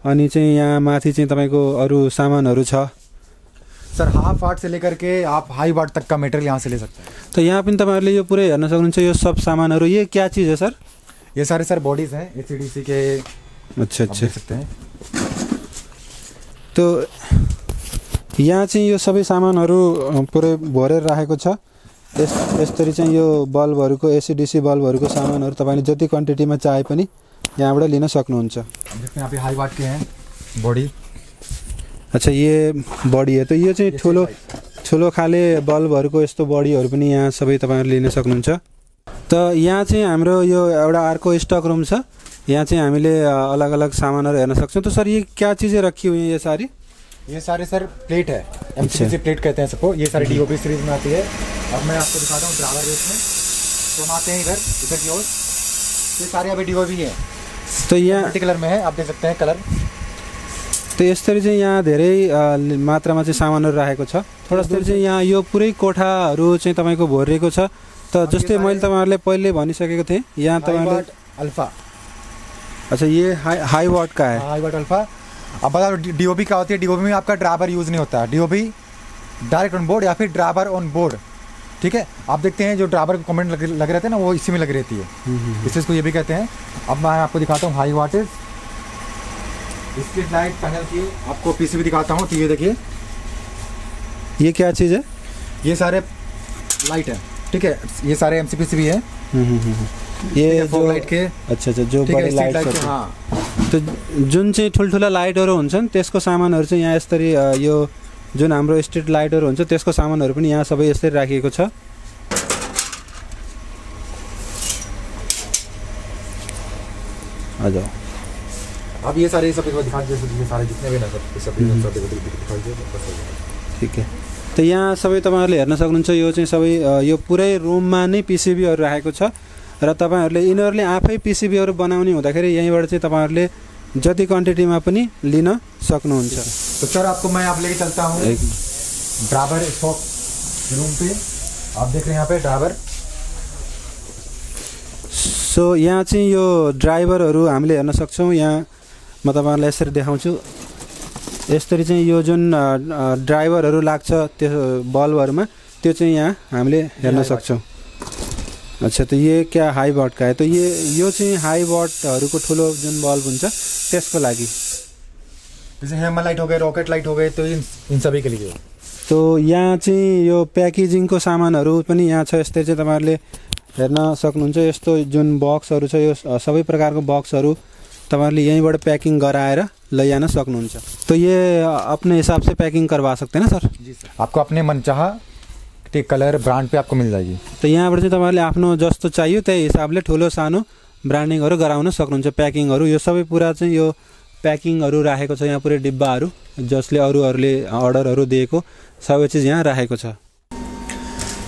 अनि चाहिँ यहाँ माथि चाहिँ तपाईँको अरू सामानहरू छ। सर हाफ वाट से लेकर के आप हाई वाट तक का मटेरियल यहाँ से ले सकते हैं। तो यहाँ पनि तपाईँहरूले यो पुरै हेर्न सक्नुहुन्छ। यो सब सामानहरू, ये क्या चीज़ है सर? ये सारे सर बॉडीज हैं ACDC के। अच्छा आप देख सकते हैं। तो यहाँ चाहिँ यो सबै सामानहरू पुरै भरेर राखेको छ। यसरी चाहिँ यो बल्बहरूको, ACDC बल्बहरूको सामानहरू तपाईँले जति क्वान्टिटीमा चाहे पनि यहाँबाट लिन सक्नुहुन्छ। यहाँ पे हाई वाट के हैं बॉडी। अच्छा, ये बडी है। तो यो चाहिँ ठुलो खाले बल्बहरूको यस्तो बडीहरू पनि यहाँ सबै तपाईँहरूले लिन सक्नुहुन्छ। त यहाँ चाहिँ हाम्रो यो एउटा अर्को स्टक रूम छ। यहाँ चाहिँ हामीले अलग अलग सामानहरू हेर्न सक्छौँ। तो सर ये क्या चीज़ें रखी हुई हैं ये सारी? ये सारे सर प्लेट है, MCPC प्लेट कहते हैं सबको। ये सारी DOB सीरीज में आती है। अब मैं आपको दिखाता हूँ ड्राइवर इसमें। तो हम आते हैं इधर की ओर। ये सारे अभी DOB है। तो यहाँ मल्टी कलर में है, आप देख सकते हैं कलर। तो यसरी चाहिँ यहाँ धेरै मात्रामा चाहिँ सामानहरू राखेको छ। थोडा चाहिँ यहाँ यो पुरै कोठाहरू चाहिँ तपाईँको भरिएको छ। त जस्तै मैले तपाईँहरूले पहिले भनिसकेको थिएँ, यहाँ तपाईँले अल्फा। अच्छा, ये हाई वाट का है। हाई वाट अल्फा। अब बताओ DOB क्या होती है? DOB में आपका ड्राइवर यूज़ नहीं होता है। DOB डायरेक्ट ऑन बोर्ड या फिर ड्राइवर ऑन बोर्ड, ठीक है। आप देखते हैं जो ड्राइवर को कमेंट लगे रहते हैं ना, वो इसी में लगी रहती है। इस चीज़ को ये भी कहते हैं। अब मैं आपको दिखाता हूँ high wattage street light panel की आपको PCB दिखाता हूँ। तो ये देखिए, ये क्या चीज़ है? ये सारे लाइट है, ठीक है। ये सारे MCPC भी है। ये जो लाइट के, अच्छा, जो बडे लाइट छ। हाँ। तो जुन चाहिँ ठुल्ठुला लाइटहरू हुन्छन् त्यसको सामानहरू चाहिँ यहाँ यसरी, यो जुन हाम्रो स्ट्रिट लाइटहरू हुन्छ त्यसको सामानहरू पनि यहाँ सबै यसरी राखिएको छ। हजुर, अब ये सारे सब दिखा दीजिए। ये सारे जितने भी ना सब दिखाई दे। ठीक है। तो यहाँ सबै तपाईँहरूले हेर्न सक्नुहुन्छ। यो चाहिँ सबै यो पुरै रुममा नै PCBहरू राखेको छ र तपाईँहरूले यिनीहरूले आफै PCBहरू बनाउने हुँदाखेरि यहीँबाट चाहिँ तपाईँहरूले जति क्वान्टिटीमा पनि लिन सक्नुहुन्छ। तो सर आपको मैं आप लेके चलता हूँ ड्राइवर स्टॉक रूम पे। आप देख रहे हैं यहाँ पे ड्राइवर। सो यहाँ चाहिँ यो ड्राइभरहरू हामीले हेर्न सक्छौँ। यहाँ म तपाईँहरूलाई यसरी देखाउँछु। यसरी चाहिँ यो जुन ड्राइभरहरू लाग्छ त्यो बल्बहरूमा, त्यो चाहिँ यहाँ हामीले हेर्न सक्छौँ। अच्छा, तो ये क्या हाई वाट का है? तो यो चाहिँ हाई वाटहरूको ठुलो जुन बल्ब हुन्छ त्यसको लागि। जैसे हेमर लाइट हो गए, रॉकेट लाइट हो गए, तो इन सभी के लिए। तो यहाँ चाहिँ यो प्याकेजिङको सामानहरू पनि यहाँ छ। यस्तै चाहिँ तपाईँहरूले हेर्न सक्नुहुन्छ। यस्तो जुन बक्सहरू छ, यो सबै प्रकारको बक्सहरू तपाईँहरूले यहीँबाट पैकिंग गराएर लैजान सक्नुहुन्छ। तो ये अपने हिसाब से पैकिंग करवा सकते हैं ना सर? जी सर, आपको अपने मनचाहा कलर ब्रांड पे आपको मिल जाएगी। तो यहाँबाट चाहिँ तपाईँहरूले आफ्नो जस्तो चाहियो त्यही हिसाबले ठुलो सानो ब्रान्डिङहरू गराउन सक्नुहुन्छ। प्याकिङहरू यो सबै पुरा चाहिँ यो प्याकिङहरू राखेको छ यहाँ, पुरै डिब्बाहरू जसले अरूहरूले अर्डरहरू दिएको सबै चिज यहाँ राखेको छ।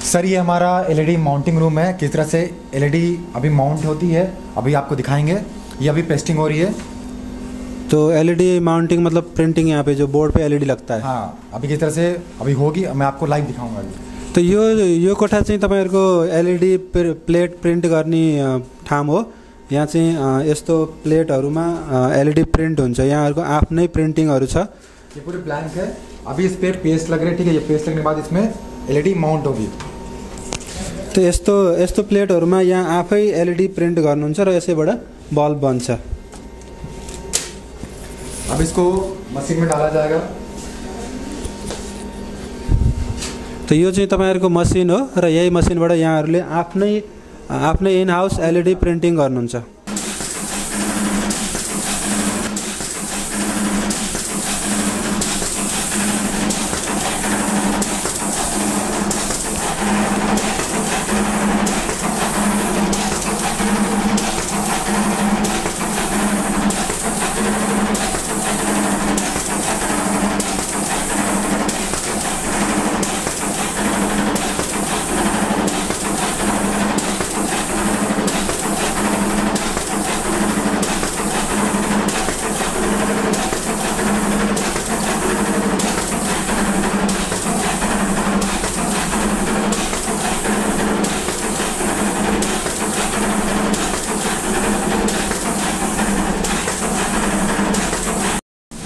सर ये हमारा LED माउंटिंग रूम है। किस तरह से LED अभी माउंट होती है अभी आपको दिखाएंगे। ये अभी पेस्टिंग हो रही है। तो LED माउंटिंग मतलब प्रिंटिंग, यहाँ पे जो बोर्ड पे LED लगता है। हाँ, अभी किस तरह से अभी होगी मैं आपको लाइव दिखाऊंगा अभी। तो यो कोठा चाहिँ तपाईँहरूको LED प्लेट प्रिन्ट गर्ने ठाउँ हो। यहाँ चाहिँ यस्तो प्लेटहरूमा LED प्रिन्ट हुन्छ। यहाँहरूको आफ्नै प्रिन्टिङहरू छ। ये पूरे ब्लैंक है। अभी इस पे पेस्ट लग रहे हैं, ठीक है। ये पेस्ट लगने के बाद इसमें LED माउंट होगी। तो यस्तो प्लेटहरूमा यहाँ आफै LED प्रिन्ट गर्नुहुन्छ र यसैबाट बल्ब बन्छ। अब इसको मशीन में डाला जाएगा। तो यो चाहिँ तपाईँहरूको मसिन हो र यही मसिनबाट यहाँहरूले आफ्नै इन हाउस LED प्रिन्टिङ गर्नुहुन्छ।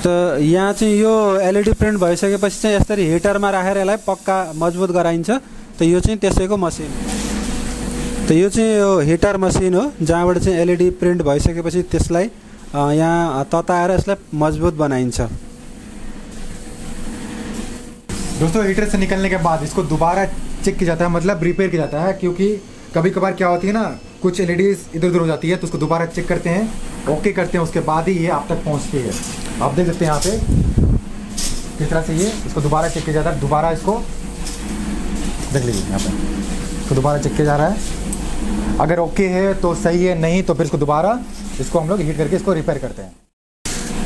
त यहाँ चाहिँ यो एलइडी प्रिन्ट भइसकेपछि चाहिँ यसरी हिटरमा राखेर यसलाई पक्का मजबुत गराइन्छ। त यो चाहिँ त्यसैको मसिन। त यो चाहिँ यो हिटर मसिन हो जहाँबाट चाहिँ एलइडी प्रिन्ट भइसकेपछि त्यसलाई यहाँ तताएर यसलाई मजबुत बनाइन्छ। दोस्तों हीटर से निकलने के बाद इसको दोबारा चेक किया जाता है, मतलब रिपेयर किया जाता है, क्योंकि कभी कभार क्या होती है ना, कुछ एलईडीज इधर उधर हो जाती है, तो उसको दोबारा चेक करते हैं, ओके करते हैं, उसके बाद ही ये आप तक पहुंचती है। आप देख सकते हैं यहाँ पे किस तरह से ये इसको दोबारा चेक किया जाता है। दोबारा इसको देख लीजिए यहाँ पे इसको दोबारा चेक किया जा रहा है, अगर ओके है तो सही है, नहीं तो फिर इसको दोबारा इसको हम लोग हीट करके इसको रिपेयर करते हैं।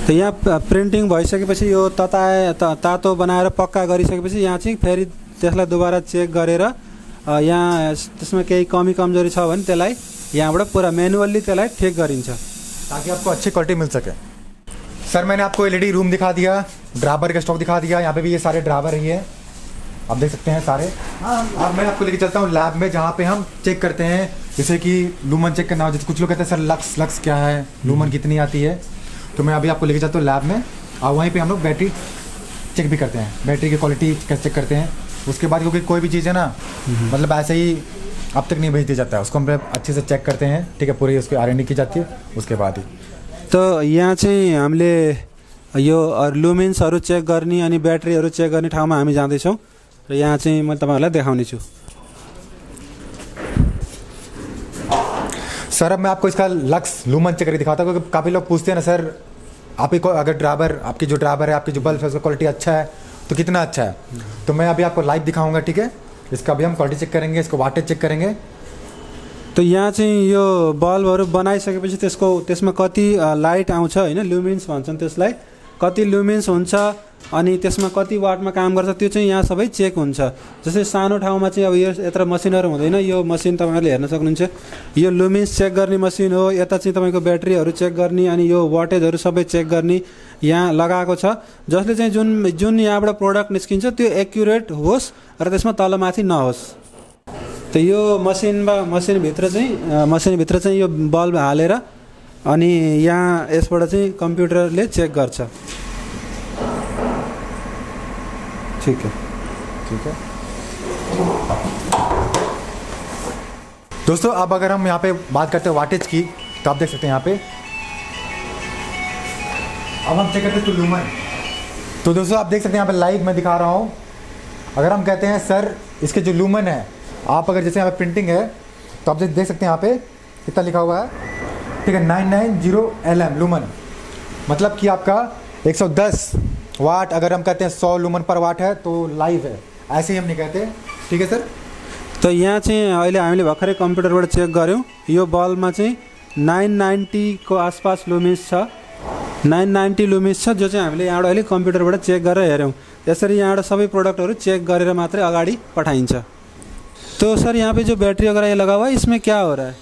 त यहाँ प्रिन्टिङ भइसकेपछि यो तातो बनाएर पक्का गरिसकेपछि यहाँ चाहिँ फेरि त्यसलाई दोबारा चेक गरेर यहाँ त्यसमा केही कमी कमजोरी छ भने त्यसलाई यहाँबाट पुरा मैनुअली त्यसलाई ठिक गरिन्छ ताकि आपको अच्छी क्वालिटी मिल सके। सर मैंने आपको एलईडी रूम दिखा दिया, ड्राइवर का स्टॉक दिखा दिया, यहाँ पे भी ये सारे ड्राइवर ही है, आप देख सकते हैं सारे। अब मैं आपको लेके चलता हूँ लैब में, जहाँ पे हम चेक करते हैं, जैसे कि लूमन चेक करना हो, जैसे कुछ लोग कहते हैं सर लक्स क्या है, लूमन कितनी आती है, तो मैं अभी आपको लेके चलता हूँ लैब में, और वहीं पे हम लोग बैटरी चेक भी करते हैं, बैटरी की क्वालिटी कैसे चेक करते हैं। उसके बाद क्योंकि कोई भी चीज़ है ना, मतलब ऐसे ही अब तक नहीं भेज दिया जाता है, उसको हम अच्छे से चेक करते हैं, ठीक है, पूरी उसकी R&D की जाती है, उसके बाद ही। तो यहाँ चाहिँ हामीले यो लुमेन्सहरू चेक गर्ने अनि ब्याट्रीहरू चेक गर्ने ठाउँमा हामी जाँदैछौँ र यहाँ चाहिँ म तपाईँहरूलाई देखाउने छु। सर अब मैं आपको इसका लक्स लूमन चेक करके दिखाता हूँ, क्योंकि काफ़ी लोग पूछते हैं ना सर, आपकी अगर ड्राइवर आपकी जो ड्राइवर है, आपकी जो बल्ब है, उसका क्वालिटी अच्छा है तो कितना अच्छा है, तो मैं अभी आपको लाइव दिखाऊंगा, ठीक है। इसका अभी हम क्वालिटी चेक करेंगे, इसको वाटेज चेक करेंगे। तो यहाँ चाहिँ यो बल्बहरू बनाइसकेपछि त्यसमा कति लाइट आउँछ होइन, लुमेन्स भन्छन् त्यसलाई, कति लुमेन्स हुन्छ अनि त्यसमा कति वाटमा काम गर्छ त्यो चाहिँ यहाँ सबै चेक हुन्छ। जस्तै सानो ठाउँमा चाहिँ अब यो यत्र मसिनहरू हुँदैन, यो मसिन तपाईँहरूले हेर्न सक्नुहुन्छ, यो लुमेन्स चेक गर्ने मसिन हो, यता चाहिँ तपाईँको ब्याट्रीहरू चेक गर्ने अनि यो वाटेजहरू सबै चेक गर्ने यहाँ लगाएको छ, जसले चाहिँ जुन यहाँबाट प्रोडक्ट निस्किन्छ त्यो एक्युरेट होस् र त्यसमा तलमाथि नहोस्। त यो मसिनभित्र चाहिँ यो बल्ब हालेर अनि यहाँ यसबाट चाहिँ कम्प्युटरले चेक गर्छ। ठीक है। दोस्तों अब अगर हम यहाँ पे बात करते हैं वाटेज की, तो आप देख सकते हैं यहाँ पे, अब हम चेक करते हैं तो लूमन। तो दोस्तों आप देख सकते हैं यहाँ पे लाइव मैं दिखा रहा हूँ। अगर हम कहते हैं सर इसके जो लूमन है, आप अगर जैसे यहाँ पे प्रिंटिंग है तो आप देख सकते हैं यहाँ पे कितना लिखा हुआ है, ठीक है, 990 LM लूमन, मतलब कि आपका 110 वाट। अगर हम कहते हैं 100 लूमन पर वाट है तो लाइव है, ऐसे ही हम नहीं कहते, ठीक है सर। तो यहाँ चाहिँ अहिले हामीले भर्खरै कम्प्युटरबाट चेक गऱ्यौँ, यो बल्बमा चाहिँ 990 को आसपास लुमेन्स छ, 990 लुमेन्स छ, जो चाहिँ हामीले यहाँबाट अहिले कम्प्युटरबाट चेक गरेर हेऱ्यौँ। यसरी यहाँबाट सबै प्रोडक्टहरू चेक गरेर मात्रै अगाडि पठाइन्छ। तो सर यहाँ पे जो बैटरी वगैरह ये लगा हुआ है, इसमें क्या हो रहा है?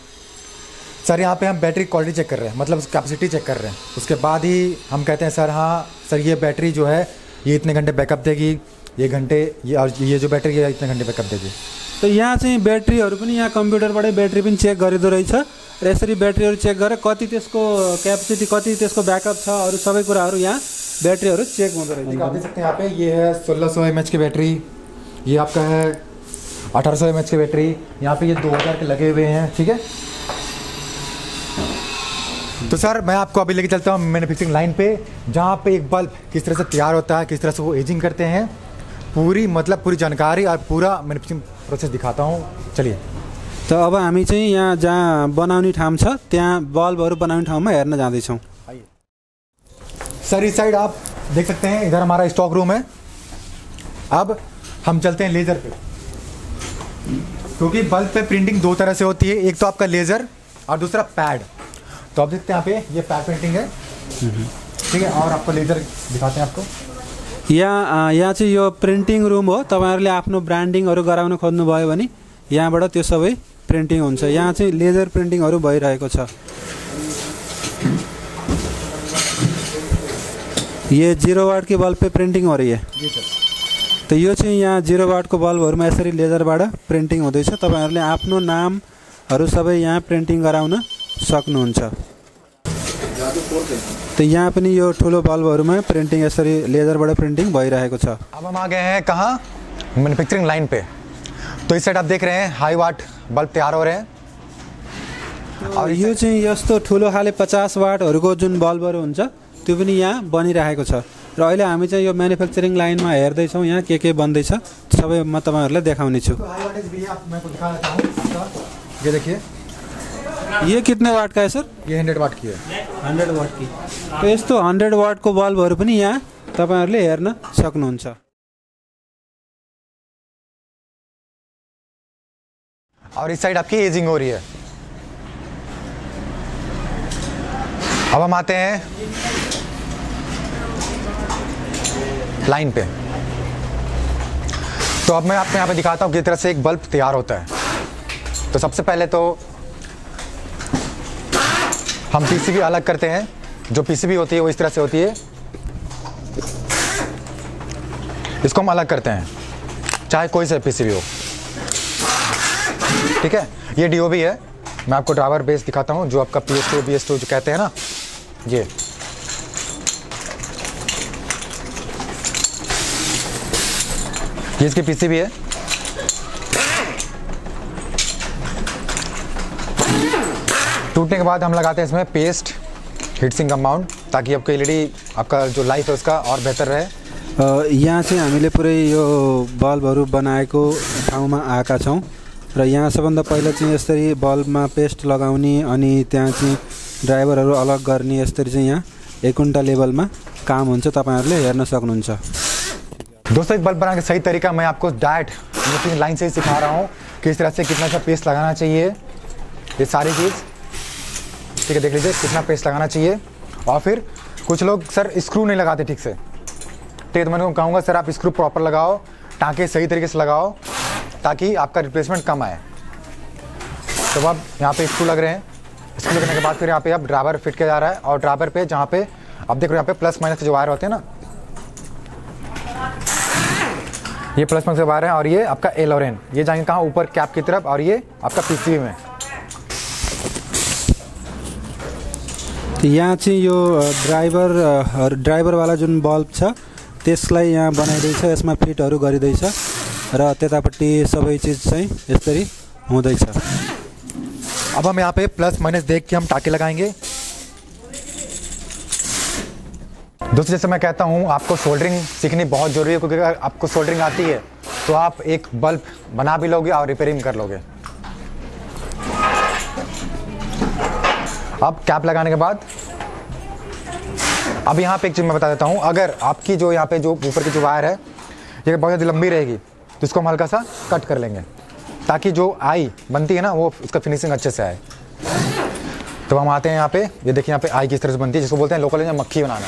सर यहाँ पे हम बैटरी क्वालिटी चेक कर रहे हैं, मतलब कैपेसिटी चेक कर रहे हैं, उसके बाद ही हम कहते हैं सर हाँ सर ये बैटरी जो है ये इतने घंटे बैकअप देगी, ये जो बैटरी है इतने घंटे बैकअप देगी। तो यहाँ चाहिँ ब्याट्रीहरू पनि यहाँ कम्प्युटरबाटै ब्याट्री पनि चेक गरिदो रहेछ र यसरी ब्याट्रीहरू चेक गरेर कति त्यसको क्यापेसिटी, कति त्यसको ब्याकअप छ, अरू सबै कुराहरू यहाँ ब्याट्रीहरू चेक हुँदो रहेछ। आप देख सकते हैं यहाँ पे ये है 1600 mAh की बैटरी, ये आपका है 1800 mAh की बैटरी, यहाँ पे ये 2000 के लगे हुए हैं, ठीक है। तो सर मैं आपको अभी लेके चलता हूँ मैन्युफैक्चरिंग लाइन पे, जहाँ पे एक बल्ब किस तरह से तैयार होता है, किस तरह से वो एजिंग करते हैं, पूरी जानकारी और पूरा मैन्युफैक्चरिंग प्रोसेस दिखाता हूँ, चलिए। तो अब हामी चाहिँ यहाँ जहाँ बनाउने ठाउँ छ त्यहाँ बल्बहरू बनाउने ठाउँमा हेर्न जाँदैछौँ। सर इस साइड आप देख सकते हैं, इधर हमारा स्टॉक रूम है। अब हम चलते हैं लेज़र पे, क्योंकि बल्ब पे प्रिंटिंग दो तरह से होती है, एक तो आपका लेज़र और दूसरा पैड। तो आप देखते हैं यहाँ पे ये पैड प्रिंटिंग है, ठीक है, और आपको लेज़र दिखाते हैं आपको। यहाँ चाहिँ यो प्रिन्टिङ रुम हो, तपाईँहरूले आफ्नो ब्रान्डिङहरू गराउन खोज्नुभयो भने यहाँबाट त्यो सबै प्रिन्टिङ हुन्छ। यहाँ चाहिँ लेजर प्रिन्टिङहरू भइरहेको छ। ये 0 वाट की बल्ब पे प्रिंटिंग हो रही है। तो यो चाहिँ यहाँ 0 वाट को बल्बहरूमा यसरी लेजरबाट प्रिन्टिङ हुँदैछ। तपाईहरुले आफ्नो नामहरू सबै यहाँ प्रिन्टिङ गराउन सक्नुहुन्छ। त यहाँ पनि यो ठुलो बल्बहरूमा प्रिन्टिङ यसरी लेजरबाट प्रिन्टिङ भइरहेको छ। अब हम आ गए हैं कहाँ, मैन्युफैक्चरिंग लाइन पे। तो इस साइड आप देख रहे हैं हाई वाट बल्ब तैयार हो रहे हैं। और यो चाहिँ यस्तो ठुलो खाले 50 वाटहरूको जुन बल्बहरू हुन्छ त्यो पनि यहाँ बनिरहेको छ र अहिले हामी चाहिँ यो म्यानुफ्याक्चरिङ लाइनमा हेर्दैछौँ यहाँ के बन्दैछ सबै म तपाईँहरूलाई देखाउने छु। ये देखिए, ये कितने वाट का है सर? ये 100 वाट की है। 100 वाट की। तो यस्तो 100 वाटको बल्बहरू पनि यहाँ तपाईँहरूले हेर्न सक्नुहुन्छ। और इस साइड आपकी एजिंग हो रही है। अब हम आते हैं लाइन पे। तो अब मैं आपको यहाँ पे दिखाता हूँ किस तरह से एक बल्ब तैयार होता है। तो सबसे पहले तो हम पीसीबी अलग करते हैं। जो पीसीबी होती है वो इस तरह से होती है, इसको हम अलग करते हैं, चाहे कोई सा पीसीबी हो। ठीक है, ये डीओबी है। मैं आपको ड्राइवर बेस दिखाता हूँ, जो आपका PS2 BS2 जो कहते हैं ना, ये इसकी पीसीबी है। टूटने के बाद हम लगाते हैं इसमें पेस्ट हीट सिंक कंपाउंड, ताकि आपको एलईडी आपका जो लाइफ है उसका और बेहतर रहे। यहाँ चाहिँ हामीले पुरै यो बल्बहरू बनाएको ठाउँमा आएका छौँ र यहाँ सबभन्दा पहिला चाहिँ यसरी बल्बमा पेस्ट लगाउने अनि त्यहाँ चाहिँ ड्राइभरहरू अलग गर्ने यसरी चाहिँ यहाँ 1 कुन्टा लेभलमा काम हुन्छ, तपाईँहरूले हेर्न सक्नुहुन्छ। दोस्तों, एक बल्ब बनाने का सही तरीका मैं आपको डायरेक्ट मशीन लाइन से ही सिखा रहा हूँ कि इस तरह से कितना सा पेस्ट लगाना चाहिए, ये सारी चीज़। ठीक है, देख लीजिए कितना पेस्ट लगाना चाहिए। और फिर कुछ लोग सर स्क्रू नहीं लगाते ठीक से, ठीक है, तो मैं उनको कहूँगा सर आप स्क्रू प्रॉपर लगाओ, टाँके सही तरीके से लगाओ, ताकि आपका रिप्लेसमेंट कम आए। तो अब यहाँ पे स्क्रू लग रहे हैं। स्क्रू लगने के बाद फिर यहाँ पे अब ड्राइवर फिट किया जा रहा है। और ड्राइवर पे जहाँ पे आप देख रहे हो यहाँ पे प्लस माइनस के जो वायर होते हैं ना, ये प्लस माइनस के वायर है। और ये आपका एल और एन, ये जाएंगे कहाँ, ऊपर कैप की तरफ, और ये आपका पीसीबी में। यहाँ चाहिँ यो ड्राइभरवाला जुन बल्ब छ त्यसलाई यहाँ बनाइँदैछ, यसमा फिटहरू गरिँदैछ र त्यतापट्टि सबै चिज चाहिँ यसरी हुँदैछ। अब हम यहाँ पे प्लस माइनस देख के हम टाँके लगाएंगे। दोस्तों, जैसे मैं कहता हूँ आपको सोल्डरिंग सीखनी बहुत ज़रूरी है, क्योंकि अगर आपको सोल्डरिंग आती है तो आप एक बल्ब बना भी लोगे और रिपेयरिंग कर लोगे। अब कैप लगाने के बाद अब यहाँ पे एक चीज़ मैं बता देता हूँ, अगर आपकी जो यहाँ पे जो ऊपर की जो वायर है ये बहुत ज़्यादा लंबी रहेगी तो इसको हम हल्का सा कट कर लेंगे, ताकि जो आई बनती है ना वो उसका फिनिशिंग अच्छे से आए। तो हम आते हैं यहाँ पे, ये देखिए यहाँ पे आई किस तरह से बनती है, जिसको बोलते हैं लोकल में मक्खी बनाना।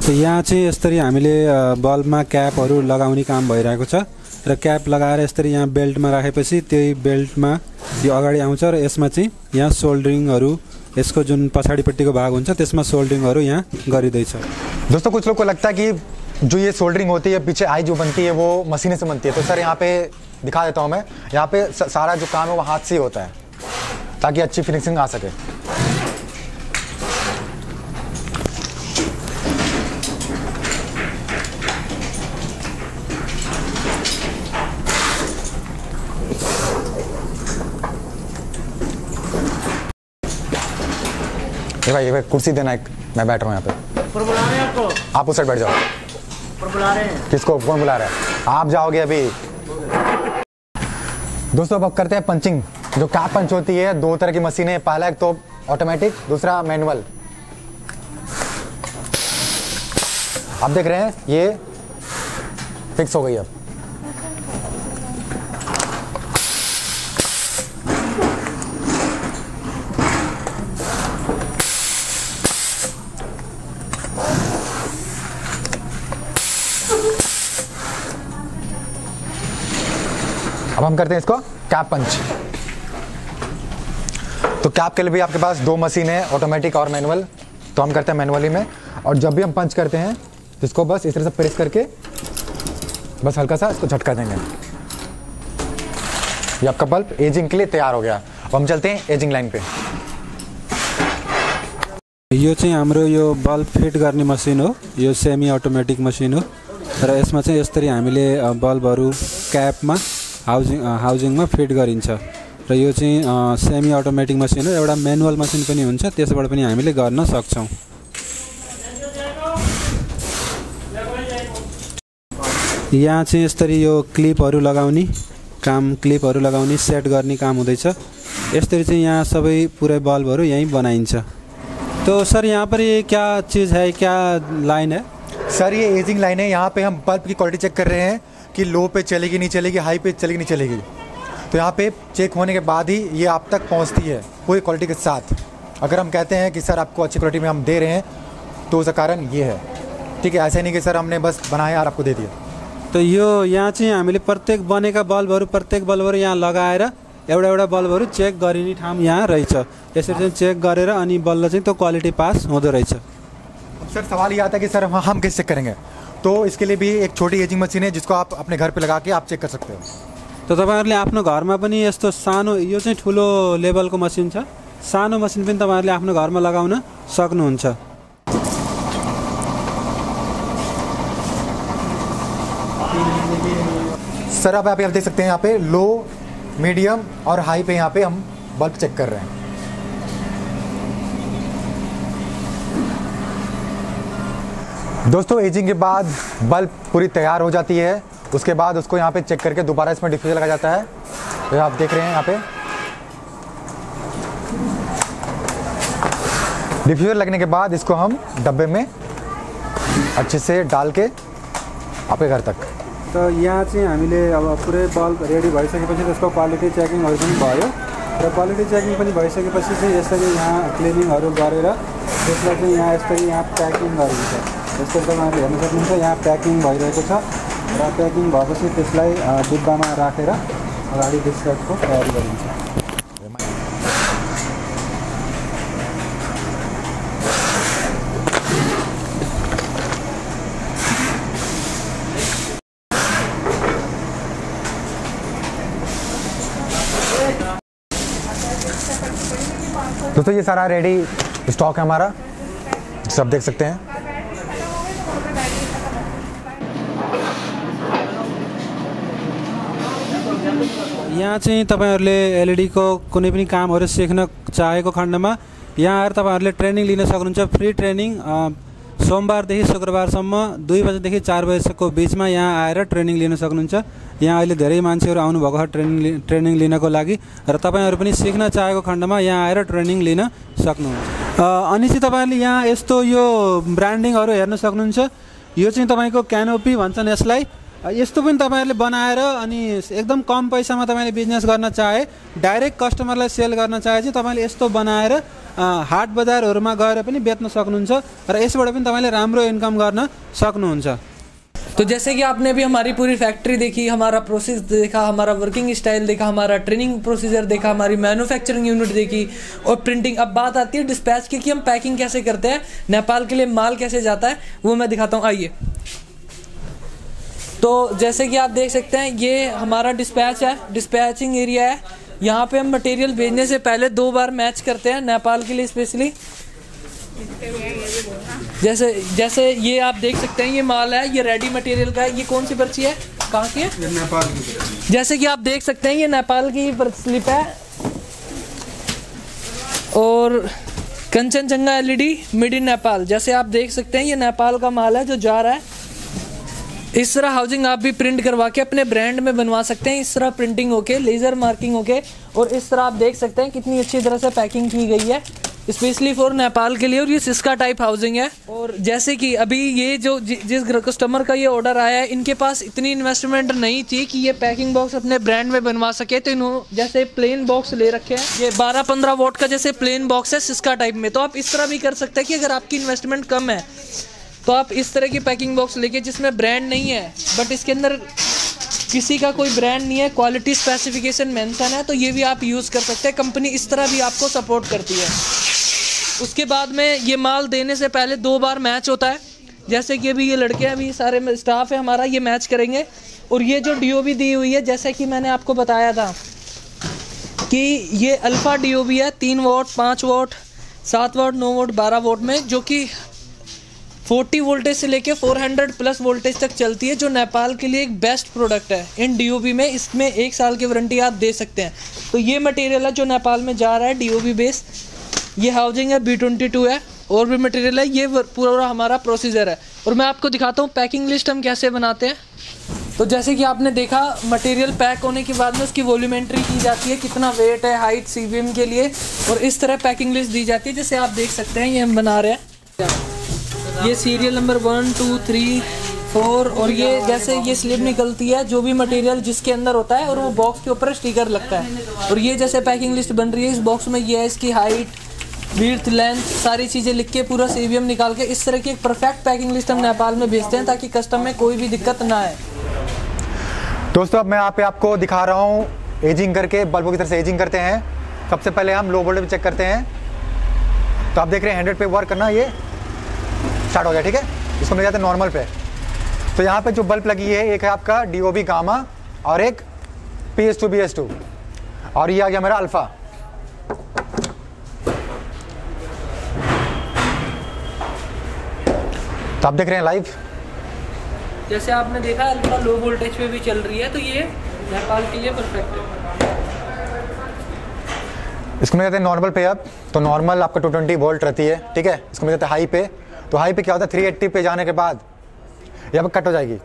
तो यहाँ चाहिँ यसरी हामीले बल्बमा क्यापहरू लगाउने काम भइरहेको छ र क्याप लगाएर यसरी यहाँ बेल्टमा राखेपछि त्यही बेल्टमा यो अगाडि आउँछ र यसमा चाहिँ यहाँ सोल्डरिङहरू, यसको जुन पछाडिपट्टिको भाग हुन्छ त्यसमा सोल्डरिङहरू यहाँ गरिँदैछ। दोस्तों, कुछ लोग को लगता है कि जो ये सोल्डरिंग होती है पीछे आई जो बनती है वो मशीन से बनती है। तो सर यहाँ पे दिखा देता हूँ मैं, यहाँ पे सारा जो काम है वो हाथ से ही होता है, ताकि अच्छी फिनिशिंग आ सके। ये भाई कुर्सी देना एक, मैं बैठ रहा हूँ यहाँ पे। बुला रहे हैं आपको, आप उस साइड बैठ जाओ। बुला रहे हैं। किसको, कौन बुला रहा है? आप जाओगे अभी। दोस्तों, अब करते हैं पंचिंग। जो कैप पंच होती है, 2 तरह की मशीनें, पहला एक तो ऑटोमेटिक, दूसरा मैनुअल। आप देख रहे हैं ये फिक्स हो गई। अब हम करते हैं इसको कैप पंच। तो कैप के लिए भी आपके पास 2 मशीन है, ऑटोमेटिक और मैनुअल। तो हम करते हैं मैनुअली में, और जब भी हम पंच करते हैं तो इसको बस इस तरह से प्रेस करके बस हल्का सा इसको झटका देंगे। ये आपका बल्ब एजिंग के लिए तैयार हो गया। अब हम चलते हैं एजिंग लाइन पे। यो चाहिँ हाम्रो यो बल्ब फिट गर्ने मसिन हो। यो सेमी अटोमेटिक मसिन हो र यसमा चाहिँ यसरी हामीले बल्बहरू क्यापमा हाउजिङमा फिट गरिन्छ र यो चाहिँ सेमी अटोमेटिक मसिन हो। एउटा म्यानुअल मसिन पनि हुन्छ, त्यसबाट पनि हामीले गर्न सक्छौँ। यहाँ चाहिँ यसरी यो क्लिपहरू लगाउने सेट गर्ने काम हुँदैछ। यसरी चाहिँ यहाँ सबै पुरै बल्बहरू यहीँ बनाइन्छ। तो सर यहाँ पर ये क्या चीज़ है, क्या लाइन है? सर ये एजिंग लाइन है। यहाँ पे हम बल्ब की क्वालिटी चेक कर रहे हैं कि लो पे चलेगी नहीं चलेगी, हाई पे चलेगी नहीं चलेगी। तो यहाँ पे चेक होने के बाद ही ये आप तक पहुँचती है पूरी क्वालिटी के साथ। अगर हम कहते हैं कि सर आपको अच्छी क्वालिटी में हम दे रहे हैं तो उसका कारण ये है, ठीक है। ऐसे नहीं कि सर हमने बस बनाया और आपको दे दिया। तो यो यहाँ चाहिँ हामीले प्रत्येक बनेका बल्बहरू यहाँ लगाएर एउटा बल्बहरू चेक गरिने ठाउँ यहाँ रहेछ। यसरी चाहिँ चेक गरेर अनि बल्ल चाहिँ त्यो क्वालिटी पास हुँदो रहेछ। सर सवाल ये आता है कि सर हम कैसे चेक करेंगे? तो इसके लिए भी एक छोटी एजिंग मशीन है जिसको आप अपने घर पे लगा के आप चेक कर सकते हो। तो तपाईँहरूले आफ्नो घरमा पनि यस्तो सानो, यो चाहिँ ठुलो लेभलको मसिन छ, सानो मसिन पनि तपाईँहरूले आफ्नो घरमा लगाउन सक्नुहुन्छ। सर अब आप देख सकते हैं यहाँ पे लो, मीडियम और हाई पे यहाँ पे हम बल्ब चेक कर रहे हैं। दोस्तों एजिंग के बाद बल्ब पूरी तैयार हो जाती है। उसके बाद उसको यहाँ पे चेक करके दोबारा इसमें डिफ्यूज़र लगाया जाता है। तो आप देख रहे हैं यहाँ पे डिफ्यूज़र लगने के बाद इसको हम डब्बे में अच्छे से डाल के आपके घर तक। तो यहाँ चाहिँ हामीले अब पुरै बल्ब रेडी भइसकेपछि त्यसको क्वालिटी चेकिङहरू पनि भयो र क्वालिटी चेकिङ पनि भइसकेपछि चाहिँ यसरी यहाँ क्लिनिङहरू गरेर त्यसलाई चाहिँ यहाँ यसरी यहाँ प्याकिङ गरिन्छ। यसरी तपाईँहरूले हेर्न सक्नुहुन्छ, यहाँ प्याकिङ भइरहेको छ र प्याकिङ भएपछि त्यसलाई डिब्बामा राखेर अगाडि डिस्प्याचको तयारी गरिन्छ। दोस्तों ये सारा रेडी स्टॉक है हमारा, सब देख सकते हैं। यहाँ चाहिँ तपाईहरुले एलईडी को कुनै पनि कामहरु सिक्न चाहेको खण्डमा यहाँ आएर तपाईहरुले ट्रेनिङ लिन सक्नुहुन्छ। फ्री ट्रेनिङ सोमबारदेखि शुक्रबारसम्म 2 बजेदेखि 4 बजेसम्मको बीचमा यहाँ आएर ट्रेनिङ लिन सक्नुहुन्छ। यहाँ अहिले धेरै मान्छेहरु आउनु भएको छ ट्रेनिङ लिनको लागि र तपाईहरु पनि सिक्न चाहेको खण्डमा यहाँ आएर ट्रेनिङ लिन सक्नुहुन्छ। अनि चाहिँ तपाईहरुले यहाँ यस्तो यो ब्रान्डिङहरु हेर्न सक्नुहुन्छ। यो चाहिँ तपाईको क्यानोपी भन्छन् यसलाई। यस्तो पनि तपाईहरुले बनाएर अनि एकदम कम पैसामा तपाईले बिजनेस गर्न चाहे, डाइरेक्ट कस्टमरलाई सेल गर्न चाहे चाहिँ तपाईले यस्तो बनाएर हाट बजारहरुमा गएर पनि बेच्न सक्नुहुन्छ र यसबाट पनि तपाईले राम्रो इन्कम गर्न सक्नुहुन्छ। तो जैसे कि आपने अभी हमारी पूरी फैक्ट्री देखी, हमारा प्रोसेस देखा, हमारा वर्किंग स्टाइल देखा, हमारा ट्रेनिंग प्रोसीजर देखा, हमारी मैन्युफैक्चरिंग यूनिट देखी और प्रिंटिंग। अब बात आती है डिस्पैच की कि हम पैकिंग कैसे करते हैं, नेपाल के लिए माल कैसे जाता है, वो मैं दिखाता हूँ। आइए। तो जैसे कि आप देख सकते हैं ये हमारा डिस्पैच है, डिस्पैचिंग एरिया है। यहाँ पे हम मटेरियल भेजने से पहले 2 बार मैच करते हैं नेपाल के लिए स्पेशली। जैसे ये आप देख सकते हैं ये माल है, ये रेडी मटेरियल का है। ये कौन सी पर्ची है, कहाँ की है? नेपाल की। जैसे कि आप देख सकते हैं ये नेपाल की स्लिप है और Kanchenjunga LED made in Nepal. जैसे आप देख सकते हैं ये नेपाल का माल है जो जा रहा है। इस तरह हाउसिंग आप भी प्रिंट करवा के अपने ब्रांड में बनवा सकते हैं। इस तरह प्रिंटिंग होके, लेजर मार्किंग होके, और इस तरह आप देख सकते हैं कितनी अच्छी तरह से पैकिंग की गई है स्पेशली फॉर नेपाल के लिए। और ये सिस्का टाइप हाउसिंग है। और जैसे कि अभी ये जो जिस कस्टमर का ये ऑर्डर आया है, इनके पास इतनी इन्वेस्टमेंट नहीं थी कि ये पैकिंग बॉक्स अपने ब्रांड में बनवा सके। तो इन्होंने जैसे प्लेन बॉक्स ले रखे हैं, ये 12-15 वॉट का जैसे प्लेन बॉक्स है सिस्का टाइप में। तो आप इस तरह भी कर सकते हैं कि अगर आपकी इन्वेस्टमेंट कम है तो आप इस तरह की पैकिंग बॉक्स लेके, जिसमें ब्रांड नहीं है बट इसके अंदर किसी का कोई ब्रांड नहीं है, क्वालिटी स्पेसिफिकेशन मेंशन है, तो ये भी आप यूज़ कर सकते हैं। कंपनी इस तरह भी आपको सपोर्ट करती है। उसके बाद में ये माल देने से पहले 2 बार मैच होता है। जैसे कि अभी ये लड़के अभी सारे स्टाफ है हमारा, ये मैच करेंगे। और ये जो डीओबी दी हुई है, जैसे कि मैंने आपको बताया था कि ये अल्फ़ा डीओबी है, 3 what, 5 what, 7 volt, 9 volt, 12 volt में, जो कि 40 वोल्टेज से लेके 400 प्लस वोल्टेज तक चलती है, जो नेपाल के लिए एक बेस्ट प्रोडक्ट है इन DOB में। इसमें 1 साल की वारंटी आप दे सकते हैं। तो ये मटेरियल है जो नेपाल में जा रहा है DOB बेस। ये हाउसिंग है, B22 है, और भी मटेरियल है। ये पूरा हमारा प्रोसीजर है। और मैं आपको दिखाता हूँ पैकिंग लिस्ट हम कैसे बनाते हैं। तो जैसे कि आपने देखा, मटेरियल पैक होने के बाद में उसकी वॉल्यूमेंट्री की जाती है, कितना वेट है, हाइट, CBM के लिए, और इस तरह पैकिंग लिस्ट दी जाती है। जैसे आप देख सकते हैं, ये हम बना रहे हैं। ये सीरियल नंबर 1, 2, 3, 4, और ये जैसे ये स्लिप निकलती है, जो भी मटेरियल जिसके अंदर होता है, और वो बॉक्स के ऊपर स्टिकर लगता है। और ये जैसे पैकिंग लिस्ट बन रही है, इस बॉक्स में ये है इसकी हाइट, विड्थ, लेंथ, सारी चीज़ें लिख के पूरा CBM निकाल के इस तरह की एक परफेक्ट पैकिंग लिस्ट हम नेपाल में भेजते हैं, ताकि कस्टम में कोई भी दिक्कत ना आए। दोस्तों अब मैं यहाँ पे आपको दिखा रहा हूँ एजिंग करके, बल्बों की तरह से एजिंग करते हैं। सबसे पहले हम लो वोल्टेज चेक करते हैं। तो आप देख रहे हैं 100 पे वर्क करना ये स्टार्ट हो गया, ठीक है। इसको मिल जाते हैं नॉर्मल पे। तो यहाँ पे जो बल्ब लगी है, एक है आपका DOB गामा और एक PS2 BS2, और ये आ गया मेरा अल्फा। तो आप देख रहे हैं लाइव, जैसे आपने देखा अल्फा लो वोल्टेज पे भी चल रही है, तो ये नेपाल के लिए परफेक्ट है। इसको मिल जाते हैं नॉर्मल पे। अब तो नॉर्मल आपका 220 वोल्ट रहती है, ठीक है। इसको मिल जाता है हाई पे। तो हाई पे क्या होता है, 380 पे जाने के बाद यहाँ पर कट हो जाएगी,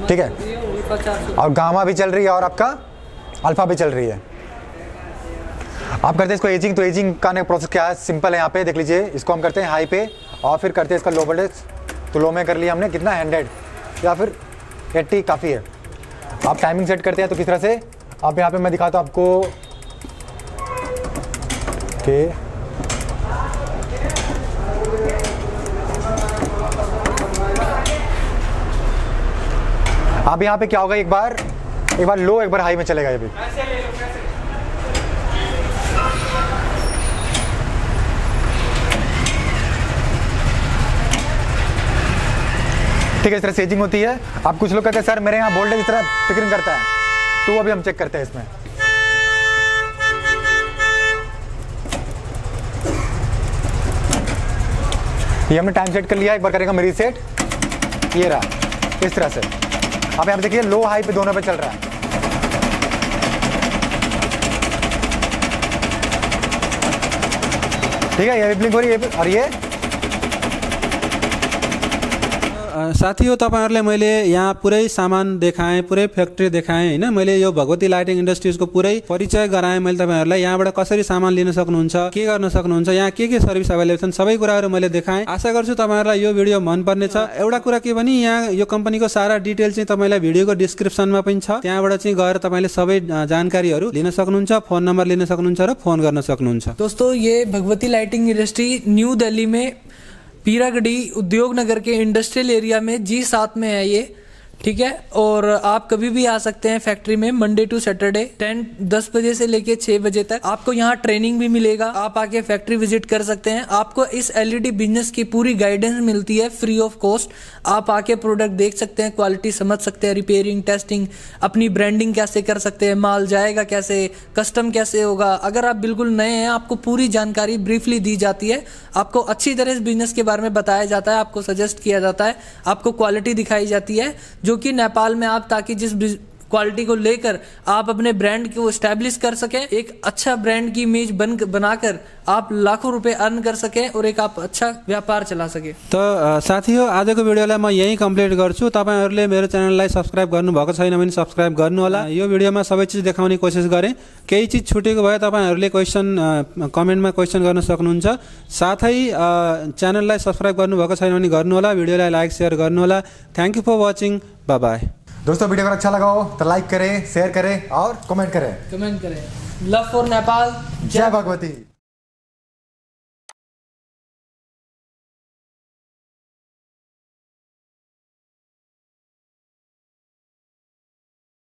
ठीक है। और गामा भी चल रही है और आपका अल्फा भी चल रही है। आप करते हैं इसको एजिंग। तो एजिंग का प्रोसेस क्या है, सिंपल है। यहाँ पे देख लीजिए, इसको हम करते हैं हाई पे और फिर करते हैं इसका लो वोल्टेज। तो लो में कर लिया हमने कितना, 100 या फिर 80 काफ़ी है। आप टाइमिंग सेट करते हैं तो किस तरह से, आप यहाँ पे मैं दिखाता हूँ आपको कि अब यहाँ पे क्या होगा, एक बार लो एक बार हाई में चलेगा ये भी। ठीक है, इस तरह से एजिंग होती है। अब कुछ लोग कहते हैं सर मेरे यहाँ वोल्टेज इस तरह फिक्रिंग करता है, तो वो भी हम चेक करते हैं इसमें। ये हमने टाइम सेट कर लिया, एक बार करेगा मेरी सेट, ये रहा इस तरह से। अब यहाँ पे देखिए लो हाई पे दोनों पे चल रहा है। ठीक है, ये ब्लिंक हो रही है और ये साथीहो, तपाईहरुलाई मैले यहाँ पुरै सामान देखाएँ, पुरै फ्याक्ट्री देखाएँ हैन। मैले यो भगवती लाइटिङ इन्डस्ट्रिजको पुरै परिचय गराएँ मैले तपाईहरुलाई। यहाँबाट कसरी सामान लिन सक्नुहुन्छ, के गर्न सक्नुहुन्छ, यहाँ के सर्भिस अवेलेबल छन्, सबै कुराहरू मैले देखाएँ। आशा गर्छु तपाईहरुलाई यो भिडियो मन पर्नेछ। एउटा कुरा के भने, यहाँ यो कम्पनीको सारा डिटेल चाहिँ तपाईलाई भिडियोको डिस्क्रिप्सनमा पनि छ, त्यहाँबाट चाहिँ गएर तपाईले सबै जानकारीहरू लिन सक्नुहुन्छ, फोन नम्बर लिन सक्नुहुन्छ र फोन गर्न सक्नुहुन्छ। दोस्तों, ये Bhagwati lighting industry new Delhi में पीरागढ़ी उद्योग नगर के इंडस्ट्रियल एरिया में G7 में है ये, ठीक है। और आप कभी भी आ सकते हैं फैक्ट्री में, मंडे टू सैटरडे 10 बजे से लेके 6 बजे तक। आपको यहाँ ट्रेनिंग भी मिलेगा, आप आके फैक्ट्री विजिट कर सकते हैं। आपको इस LED बिजनेस की पूरी गाइडेंस मिलती है फ्री ऑफ कॉस्ट। आप आके प्रोडक्ट देख सकते हैं, क्वालिटी समझ सकते हैं, रिपेयरिंग, टेस्टिंग, अपनी ब्रांडिंग कैसे कर सकते हैं, माल जाएगा कैसे, कस्टम कैसे होगा। अगर आप बिल्कुल नए हैं, आपको पूरी जानकारी ब्रीफली दी जाती है, आपको अच्छी तरह इस बिजनेस के बारे में बताया जाता है, आपको सजेस्ट किया जाता है, आपको क्वालिटी दिखाई जाती है, जो कि नेपाल में आप ताकि जिस क्वालिटी को लेकर आप अपने ब्रांड को एस्टैब्लिश कर सकें, एक अच्छा ब्रांड की इमेज बनाकर आप लाखों रुपए अर्न कर सकें और एक आप अच्छा व्यापार चला सके। तो साथीहो, आजको भिडियोलाई म यही कम्प्लिट गर्छु। तपाईहरुले मेरो च्यानललाई सब्स्क्राइब गर्नुभएको छैन भने सब्स्क्राइब गर्नु होला। यो भिडियोमा सबै चीज देखाउने कोसिस गरेँ। केही चीज छुटेको भए तपाईहरुले कमेन्टमा क्वेशन गर्न सक्नुहुन्छ। साथै च्यानललाई सब्स्क्राइब गर्नुभएको छैन भने गर्नु होला, भिडियोलाई लाइक शेयर गर्नु होला। Thank you for watching, bye bye. दोस्तों वीडियो अगर अच्छा लगा हो तो लाइक करें, शेयर करें और कमेंट करें। लव फॉर नेपाल, जय भगवती।